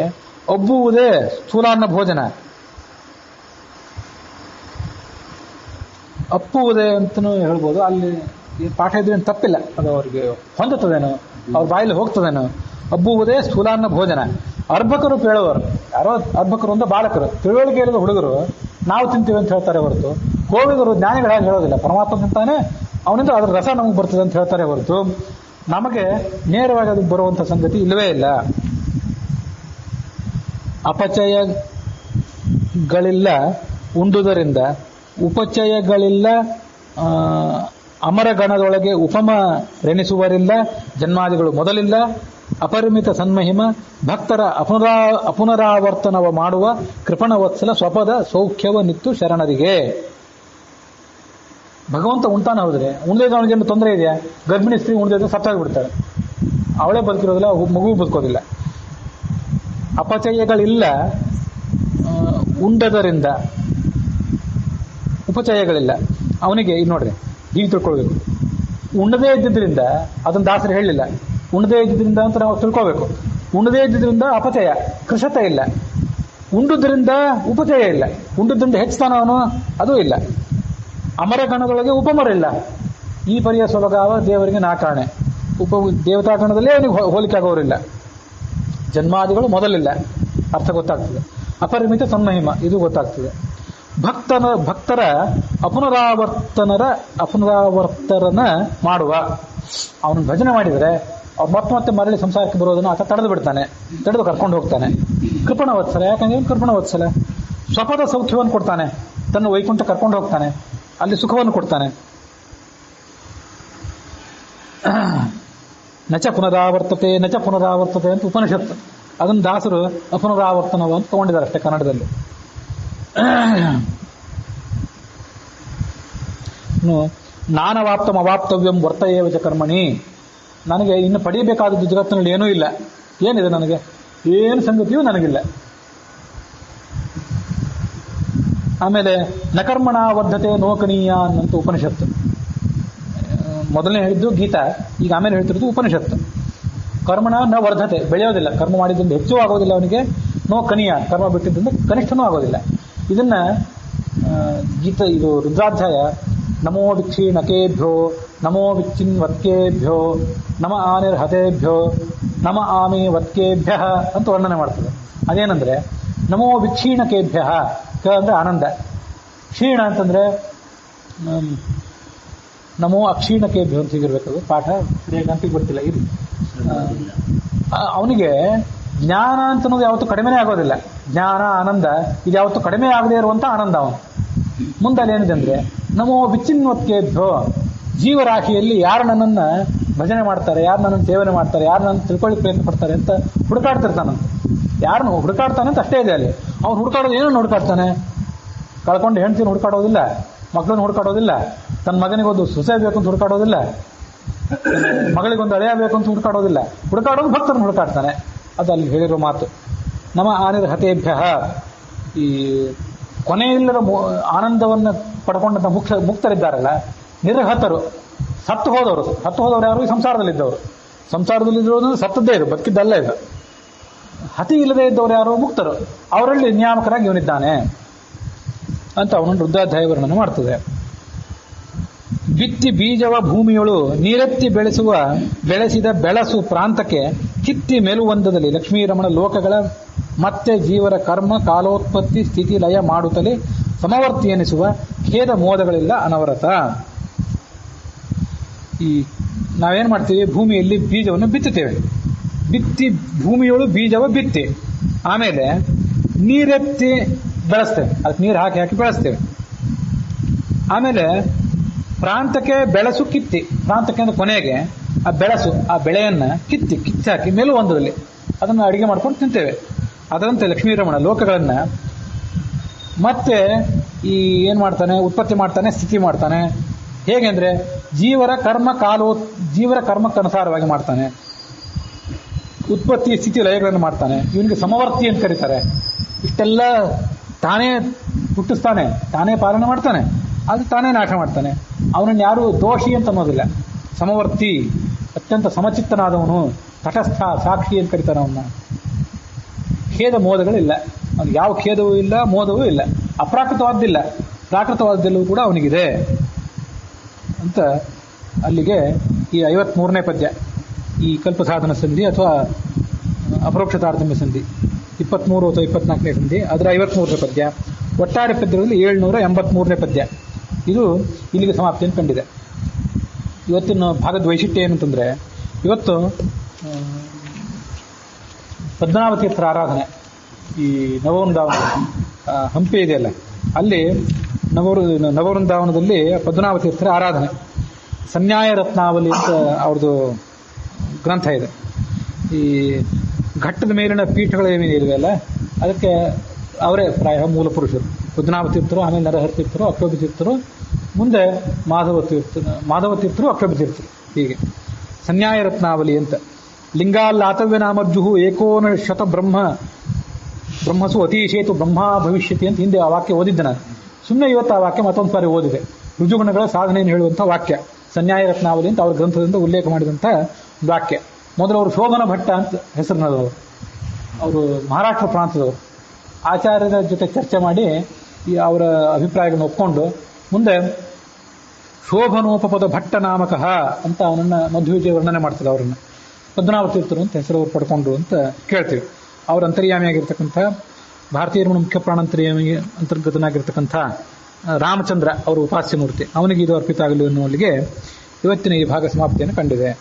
ಒಬ್ಬುವುದೇ ಸ್ಥೂಲಾನ್ನ ಭೋಜನ. ಅಪ್ಪುವುದೇ ಅಂತನೂ ಹೇಳ್ಬೋದು. ಅಲ್ಲಿ ಪಾಠ ಇದ್ರೇನು ತಪ್ಪಿಲ್ಲ, ಅದು ಅವ್ರಿಗೆ ಹೊಂದುತ್ತದೇನೋ, ಅವ್ರ ಬಾಯಲ್ಲಿ ಹೋಗ್ತದೇನೋ. ಅಬ್ಬುವುದೇ ಸ್ಥೂಲಾನ್ನ ಭೋಜನ. ಅರ್ಭಕರು ಕೇಳುವರು, ಯಾರೋ ಅರ್ಭಕರು ಅಂದ್ರೆ ಬಾಲಕರು, ತಿಳುವಳಿಕೆ ಇಲ್ಲದ ಹುಡುಗರು ನಾವು ತಿಂತೀವಿ ಅಂತ ಹೇಳ್ತಾರೆ ಹೊರತು, ಕೋವಿದರು ಜ್ಞಾನಿಗಳಾಗಿ ಹೇಳೋದಿಲ್ಲ. ಪರಮಾತ್ಮ ತಿಂತಾನೆ, ಅವನಿಂದ ಅದ್ರ ರಸ ನಮಗೆ ಬರ್ತದೆ ಅಂತ ಹೇಳ್ತಾರೆ ಹೊರತು ನಮಗೆ ನೇರವಾಗಿ ಅದು ಬರುವಂಥ ಸಂಗತಿ ಇಲ್ಲವೇ ಇಲ್ಲ. ಅಪಚಯಗಳಿಲ್ಲ ಉಂಡುದರಿಂದ, ಉಪಚಯಗಳಿಲ್ಲ ಅಮರಗಣದೊಳಗೆ ಉಪಮ ರೆಣಿಸುವರಿಲ್ಲ, ಜನ್ಮಾದಿಗಳು ಮೊದಲಿಲ್ಲ. ಅಪರಿಮಿತ ಸನ್ಮಹಿಮ ಭಕ್ತರ ಅಪುನರಾವರ್ತನವ ಮಾಡುವ ಕೃಪಣವತ್ಸಲ ಸ್ವಪದ ಸೌಖ್ಯವ ನಿತ್ತು ಶರಣರಿಗೆ. ಭಗವಂತ ಉಂಟಾನ ಹೋದ್ರೆ ಉಣ್ದಿದ್ರೆ ಅವನಿಗೇನು ತೊಂದರೆ ಇದೆಯಾ? ಗರ್ಭಿಣಿ ಸ್ತ್ರೀ ಉಣ್ದಿದ್ರೆ ಸತ್ತಾಗ್ಬಿಡ್ತಾಳೆ, ಅವಳೇ ಬದುಕಿರೋದಿಲ್ಲ, ಮಗು ಬದುಕೋದಿಲ್ಲ. ಅಪಚಯಗಳಿಲ್ಲ ಉಂಡದರಿಂದ, ಉಪಚಯಗಳಿಲ್ಲ ಅವನಿಗೆ. ಇದು ನೋಡ್ರಿ, ಹೀಗೆ ತಿಳ್ಕೊಳ್ಬೇಕು. ಉಣ್ಣದೇ ಇದ್ದಿದ್ರಿಂದ ಅದನ್ನ ದಾಸರು ಹೇಳಲಿಲ್ಲ. ಉಣ್ಣದೇ ಇದ್ದಿದ್ರಿಂದ ಅಂತ ನಾವು ತಿಳ್ಕೋಬೇಕು. ಉಣ್ಣದೇ ಇದ್ದಿದ್ರಿಂದ ಅಪಚಯ, ಕೃಶತೆ ಇಲ್ಲ. ಉಂಡುದ್ರಿಂದ ಉಪಚಯ ಇಲ್ಲ. ಉಂಡುದ್ರಿಂದ ಹೆಚ್ಚುತ್ತಾನ ಅವನು, ಅದೂ ಇಲ್ಲ. ಅಮರಗಣದೊಳಗೆ ಉಪಮರಿಲ್ಲ. ಈ ಪರಿಯ ಸೊಲಗಾವ ದೇವರಿಗೆ ನಾಕಾಣೆ. ದೇವತಾಗಣದಲ್ಲೇ ಅವನಿಗೆ ಹೋಲಿಕೆ ಆಗೋರಿಲ್ಲ. ಜನ್ಮಾದಿಗಳು ಮೊದಲಿಲ್ಲ, ಅರ್ಥ ಗೊತ್ತಾಗ್ತದೆ. ಅಪರಿಮಿತ ಸನ್ಮಹಿಮ, ಇದು ಗೊತ್ತಾಗ್ತದೆ. ಭಕ್ತರ ಅಪುನರಾವರ್ತನ ಮಾಡುವ. ಅವನು ಭಜನೆ ಮಾಡಿದರೆ ಅವ್ರು ಮತ್ತೆ ಮರಳಿ ಸಂಸಾರಕ್ಕೆ ಬರೋದನ್ನು ಆತ ತಡೆದು ಬಿಡ್ತಾನೆ, ತಡೆದು ಕರ್ಕೊಂಡು ಹೋಗ್ತಾನೆ. ಕೃಪಣ ವತ್ಸಲ, ಯಾಕಂದ್ರೆ ಕೃಪಣ ವತ್ಸಲ ಸ್ವಪದ ಸೌಖ್ಯವನ್ನು ಕೊಡ್ತಾನೆ, ತನ್ನ ವೈಕುಂಠ ಕರ್ಕೊಂಡು ಹೋಗ್ತಾನೆ, ಅಲ್ಲಿ ಸುಖವನ್ನು ಕೊಡ್ತಾನೆ. ನಚ ಪುನರಾವರ್ತತೆ ಅಂತ ಉಪನಿಷತ್ತು. ಅದನ್ನು ದಾಸರು ಅಪುನರಾವರ್ತನವ ಅಂತ ತಗೊಂಡಿದ್ದಾರೆ ಅಷ್ಟೇ ಕನ್ನಡದಲ್ಲಿ. ನಾನವಾಪ್ತಂ ಅವಾಪ್ತವ್ಯಂ ವರ್ತಯೇವಚ ಕರ್ಮಣಿ. ನನಗೆ ಇನ್ನು ಪಡೆಯಬೇಕಾದದ್ದು ಜಗತ್ತಿನಲ್ಲಿ ಏನೂ ಇಲ್ಲ. ಏನಿದೆ ನನಗೆ? ಏನು ಸಂಗತಿಯೂ ನನಗಿಲ್ಲ. ಆಮೇಲೆ ನಕರ್ಮಣ ವರ್ಧತೆ ನೋಕನೀಯ ಅನ್ನಂತ ಉಪನಿಷತ್ತು. ಮೊದಲನೇ ಹೇಳಿದ್ದು ಗೀತಾ, ಈಗ ಆಮೇಲೆ ಹೇಳ್ತಿರೋದು ಉಪನಿಷತ್ತು. ಕರ್ಮಣ ನ ವರ್ಧತೆ, ಬೆಳೆಯೋದಿಲ್ಲ. ಕರ್ಮ ಮಾಡಿದ್ದರಿಂದ ಹೆಚ್ಚು ಆಗೋದಿಲ್ಲ ಅವನಿಗೆ. ನೋಕನೀಯ, ಕರ್ಮ ಬಿಟ್ಟಿದ್ದರಿಂದ ಕನಿಷ್ಠನೂ ಆಗೋದಿಲ್ಲ. ಇದನ್ನ ಇದು ರುದ್ರಾಧ್ಯಾಯ ನಮೋ ವಿಕ್ಷೀಣಕೇಭ್ಯೋ ನಮೋ ವಿಚ್ಚಿನ್ವತ್ಕೇಭ್ಯೋ ನಮ ಆನಿರ್ಹತೇಭ್ಯೋ ನಮ ಆಮಿ ವತ್ಕೇಭ್ಯ ಅಂತ ವರ್ಣನೆ ಮಾಡ್ತದೆ. ಅದೇನಂದ್ರೆ ನಮೋ ವಿಕ್ಷೀಣಕೇಭ್ಯ ಅಂದ್ರೆ ಆನಂದ, ಕ್ಷೀಣ ಅಂತಂದ್ರೆ ನಮೋ ಅಕ್ಷೀಣಕೇಭ್ಯೋ ಅಂತ ಹೀಗಿರ್ಬೇಕದು ಪಾಠ, ಗಂಟಿಗೆ ಗೊತ್ತಿಲ್ಲ. ಇದು ಅವನಿಗೆ ಜ್ಞಾನ ಅಂತ ಅನ್ನೋದು ಯಾವತ್ತೂ ಕಡಿಮೆನೇ ಆಗೋದಿಲ್ಲ. ಜ್ಞಾನ ಆನಂದ ಇದು ಯಾವತ್ತೂ ಕಡಿಮೆ ಆಗದೇ ಇರುವಂತ ಆನಂದ ಅವನು. ಮುಂದಲ್ಲಿ ಏನಿದೆ ಅಂದ್ರೆ ನಮೋ ವಿಚ್ಚಿನ್ವತ್ಕೇಭ್ಯೋ, ಜೀವರಾಶಿಯಲ್ಲಿ ಯಾರು ನನ್ನನ್ನು ಭಜನೆ ಮಾಡ್ತಾರೆ, ಯಾರು ನನ್ನನ್ನು ಸೇವನೆ ಮಾಡ್ತಾರೆ, ಯಾರು ನನ್ನ ತಿಳ್ಕೊಳ್ಳಿಕ್ಕೆ ಪ್ರಯತ್ನ ಪಡ್ತಾರೆ ಅಂತ ಹುಡುಕಾಡ್ತಿರ್ತಾನಂತ. ಯಾರನ್ನು ಹುಡುಕಾಡ್ತಾನೆ ಅಂತ ಅಷ್ಟೇ ಇದೆ ಅಲ್ಲಿ. ಅವ್ನು ಹುಡುಕಾಡೋದು ಏನನ್ನು ಹುಡುಕಾಡ್ತಾನೆ? ಕಳ್ಕೊಂಡು ಹೆಂಡ್ತಿನ ಹುಡುಕಾಡೋದಿಲ್ಲ, ಮಕ್ಕಳನ್ನು ಹುಡುಕಾಡೋದಿಲ್ಲ, ತನ್ನ ಮಗನಿಗೊಂದು ಸೊಸೆ ಬೇಕು ಅಂತ ಹುಡುಕಾಡೋದಿಲ್ಲ, ಮಗಳಿಗೊಂದು ಅಳೆಯ ಬೇಕು ಅಂತ ಹುಡುಕಾಡೋದಿಲ್ಲ. ಹುಡುಕಾಡೋದು ಭಕ್ತರನ್ನು ಹುಡುಕಾಡ್ತಾನೆ. ಅದು ಅಲ್ಲಿ ಹೇಳಿರೋ ಮಾತು. ನಮ ಆನಿರ್ಹತೇಭ್ಯ, ಈ ಕೊನೆಯಿಲ್ಲದ ಆನಂದವನ್ನು ಪಡ್ಕೊಂಡಂತ ಮುಕ್ತರಿದ್ದಾರಲ್ಲ, ನಿರ್ಹತರು, ಸತ್ತು ಹೋದವರು ಯಾರು? ಈ ಸಂಸಾರದಲ್ಲಿದ್ದವರು. ಸಂಸಾರದಲ್ಲಿದ್ದವರು ಸತ್ತದ್ದೇ ಇದು, ಬದುಕಿದ್ದಲ್ಲ ಇದು. ಹತಿ ಇಲ್ಲದೆ ಇದ್ದವರು ಯಾರು? ಮುಕ್ತರು. ಅವರಲ್ಲಿ ನಿಯಾಮಕನಾಗಿ ಇವನಿದ್ದಾನೆ ಅಂತ ಅವನನ್ನು ರುದ್ರಾಧ್ಯಾಯ ವರ್ಣನೆ ಮಾಡ್ತದೆ. ಬಿತ್ತಿ ಬೀಜವ ಭೂಮಿಯೊಳು ನೀರೆತ್ತಿ ಬೆಳೆಸಿದ ಬೆಳಸು ಪ್ರಾಂತಕ್ಕೆ ಕಿತ್ತಿ ಮೆಲುವಂದದಲ್ಲಿ ಲಕ್ಷ್ಮೀರಮಣ ಲೋಕಗಳ ಮತ್ತೆ ಜೀವರ ಕರ್ಮ ಕಾಲೋತ್ಪತ್ತಿ ಸ್ಥಿತಿ ಲಯ ಮಾಡುತ್ತಲೇ ಸಮವರ್ತಿ ಎನಿಸುವ ಖೇದ ಮೋದಗಳಿಲ್ಲ ಅನವರತ. ಈ ನಾವೇನ್ ಮಾಡ್ತೀವಿ? ಭೂಮಿಯಲ್ಲಿ ಬೀಜವನ್ನು ಬಿತ್ತುತ್ತೇವೆ. ಬಿತ್ತಿ ಭೂಮಿಯೊಳು ಬೀಜವ ಬಿತ್ತಿ ಆಮೇಲೆ ನೀರೆತ್ತಿ ಬೆಳೆಸ್ತೇವೆ. ಅದಕ್ಕೆ ನೀರು ಹಾಕಿ ಬೆಳೆಸ್ತೇವೆ. ಆಮೇಲೆ ಪ್ರಾಂತಕ್ಕೆ ಬೆಳಸು ಕಿತ್ತಿ, ಪ್ರಾಂತಕ್ಕೆ ಅಂದ್ರೆ ಕೊನೆಗೆ ಆ ಬೆಳಸು, ಆ ಬೆಳೆಯನ್ನ ಕಿಚ್ಚಾಕಿ ಮೇಲೂ ಒಂದರಲ್ಲಿ ಅದನ್ನು ಅಡಿಗೆ ಮಾಡ್ಕೊಂಡು ತಿಂತೇವೆ. ಅದರಂತೆ ಲಕ್ಷ್ಮೀರಮಣ ಲೋಕಗಳನ್ನ ಮತ್ತೆ ಈ ಏನ್ ಮಾಡ್ತಾನೆ? ಉತ್ಪತ್ತಿ ಮಾಡ್ತಾನೆ, ಸ್ಥಿತಿ ಮಾಡ್ತಾನೆ. ಹೇಗೆ ಅಂದ್ರೆ ಜೀವರ ಕರ್ಮಕ್ಕನುಸಾರವಾಗಿ ಮಾಡ್ತಾನೆ. ಉತ್ಪತ್ತಿ ಸ್ಥಿತಿ ಲಯಗಳನ್ನು ಮಾಡ್ತಾನೆ. ಇವನಿಗೆ ಸಮವರ್ತಿ ಅಂತ ಕರೀತಾರೆ. ಇಷ್ಟೆಲ್ಲ ತಾನೇ ಹುಟ್ಟಿಸ್ತಾನೆ, ತಾನೇ ಪಾಲನೆ ಮಾಡ್ತಾನೆ, ಅದು ತಾನೇ ನಾಶ ಮಾಡ್ತಾನೆ. ಅವನನ್ನು ಯಾರು ದೋಷಿ ಅಂತ ಅನ್ನೋದಿಲ್ಲ. ಸಮವರ್ತಿ, ಅತ್ಯಂತ ಸಮಚಿತ್ತನಾದವನು, ತಟಸ್ಥ ಸಾಕ್ಷಿ ಅಂತ ಕರೀತಾನೆ ಅವನ್ನ. ಖೇದ ಮೋದಗಳಿಲ್ಲ, ಅವನಿಗೆ ಯಾವ ಖೇದವೂ ಇಲ್ಲ, ಮೋದವೂ ಇಲ್ಲ. ಅಪ್ರಾಕೃತವಾದ್ದಿಲ್ಲ, ಪ್ರಾಕೃತವಾದ್ದೆಲ್ಲವೂ ಕೂಡ ಅವನಿಗಿದೆ ಅಂತ. ಅಲ್ಲಿಗೆ ಈ 53ನೇ ಪದ್ಯ, ಈ ಕಲ್ಪಸಾಧನ ಸಂಧಿ ಅಥವಾ ಅಪರೋಕ್ಷ ತಾರತಮ್ಯ ಸಂಧಿ 23 ಅಥವಾ 24ನೇ ಸಂಧಿ, ಅದರ 53ನೇ ಪದ್ಯ. ಒಟ್ಟಾರೆ ಪದ್ಯಗಳಲ್ಲಿ 783ನೇ ಪದ್ಯ. ಇದು ಇಲ್ಲಿಗೆ ಸಮಾಪ್ತಿಯನ್ನು ಕಂಡಿದೆ. ಇವತ್ತಿನ ಭಾಗದ ವೈಶಿಷ್ಟ್ಯ ಏನಂತಂದ್ರೆ, ಇವತ್ತು ಪದ್ಮನಾಭತೀರ್ಥರ ಆರಾಧನೆ. ಈ ನವವೃಂದಾವನ ಹಂಪಿ ಇದೆಯಲ್ಲ, ಅಲ್ಲಿ ನವವೃಂದಾವನದಲ್ಲಿ ಪದ್ಮನಾಭತೀರ್ಥರ ಆರಾಧನೆ. ಸನ್ಯಾಯ ರತ್ನಾವಲಿ ಅಂತ ಅವ್ರದ್ದು ಗ್ರಂಥ ಇದೆ. ಈ ಘಟ್ಟದ ಮೇಲಿನ ಪೀಠಗಳು ಏನೇನಿವೆಯಲ್ಲ, ಅದಕ್ಕೆ ಅವರೇ ಪ್ರಾಯ ಮೂಲ ಪುರುಷರು. ಪದ್ಮನಾಭತೀರ್ಥರು, ಆಮೇಲೆ ನರಹರಿತೀರ್ಥರು, ಅಕ್ಷೋಭತೀರ್ಥರು, ಮುಂದೆ ಮಾಧವತೀರ್ಥರು, ಅಕ್ಷೋಭತೀರ್ಥರು, ಹೀಗೆ ಸನ್ಯಾಯ ರತ್ನಾವಲಿ ಅಂತ. ಲಿಂಗಾಲ್ಲಾತವ್ಯ ನಾಮರ್ಜು ಏಕೋನಶತ ಬ್ರಹ್ಮಸು ಅತೀಶೇತು ಬ್ರಹ್ಮ ಭವಿಷ್ಯತಿ ಅಂತ ಹಿಂದೆ ಆ ವಾಕ್ಯ ಓದಿದ್ದೆ ನಾನು. ಸುಮ್ಮನೆ ಇವತ್ತು ಆ ವಾಕ್ಯ ಮತ್ತೊಂದು ಸಾರಿ ಓದಿದೆ. ರುಜುಗುಣಗಳ ಸಾಧನೆಯನ್ನು ಹೇಳುವಂಥ ವಾಕ್ಯ ಸನ್ಯಾಯ ರತ್ನಾವಲಿ ಅಂತ ಅವ್ರ ಗ್ರಂಥದಿಂದ ಉಲ್ಲೇಖ ಮಾಡಿದಂಥ ವಾಕ್ಯ. ಮೊದಲು ಅವರು ಶೋಭನ ಭಟ್ಟ ಅಂತ ಹೆಸರಿನವರು, ಅವರು ಮಹಾರಾಷ್ಟ್ರ ಪ್ರಾಂತದವರು. ಆಚಾರ್ಯರ ಜೊತೆ ಚರ್ಚೆ ಮಾಡಿ ಈ ಅವರ ಅಭಿಪ್ರಾಯಗಳನ್ನು ಒಪ್ಕೊಂಡು ಮುಂದೆ ಶೋಭನೋಪಪದ ಭಟ್ಟ ನಾಮಕಃ ಅಂತ ಅವನನ್ನು ಮಧ್ವವಿಜಯ ವರ್ಣನೆ ಮಾಡ್ತಾರೆ. ಅವರನ್ನು ಪದ್ಮನಾಭತೀರ್ಥರು ಅಂತ ಹೆಸರು ಅವರು ಪಡ್ಕೊಂಡ್ರು ಅಂತ ಕೇಳ್ತೀವಿ. ಅವರ ಅಂತರ್ಯಾಮಿಯಾಗಿರ್ತಕ್ಕಂಥ ಭಾರತೀಯ ಮುಖ್ಯ ಪ್ರಾಣಾಂತರ್ಯಾಮಿ ಅಂತರ್ಗತನಾಗಿರ್ತಕ್ಕಂಥ ರಾಮಚಂದ್ರ ಅವರ ಉಪಾಸ್ಯ ಮೂರ್ತಿ, ಅವನಿಗೆ ಇದು ಅರ್ಪಿತ ಆಗಲು ಎನ್ನುವಲ್ಲಿಗೆ ಇವತ್ತಿನ ಈ ಭಾಗ ಸಮಾಪ್ತಿಯನ್ನು ಕಂಡಿದೆ.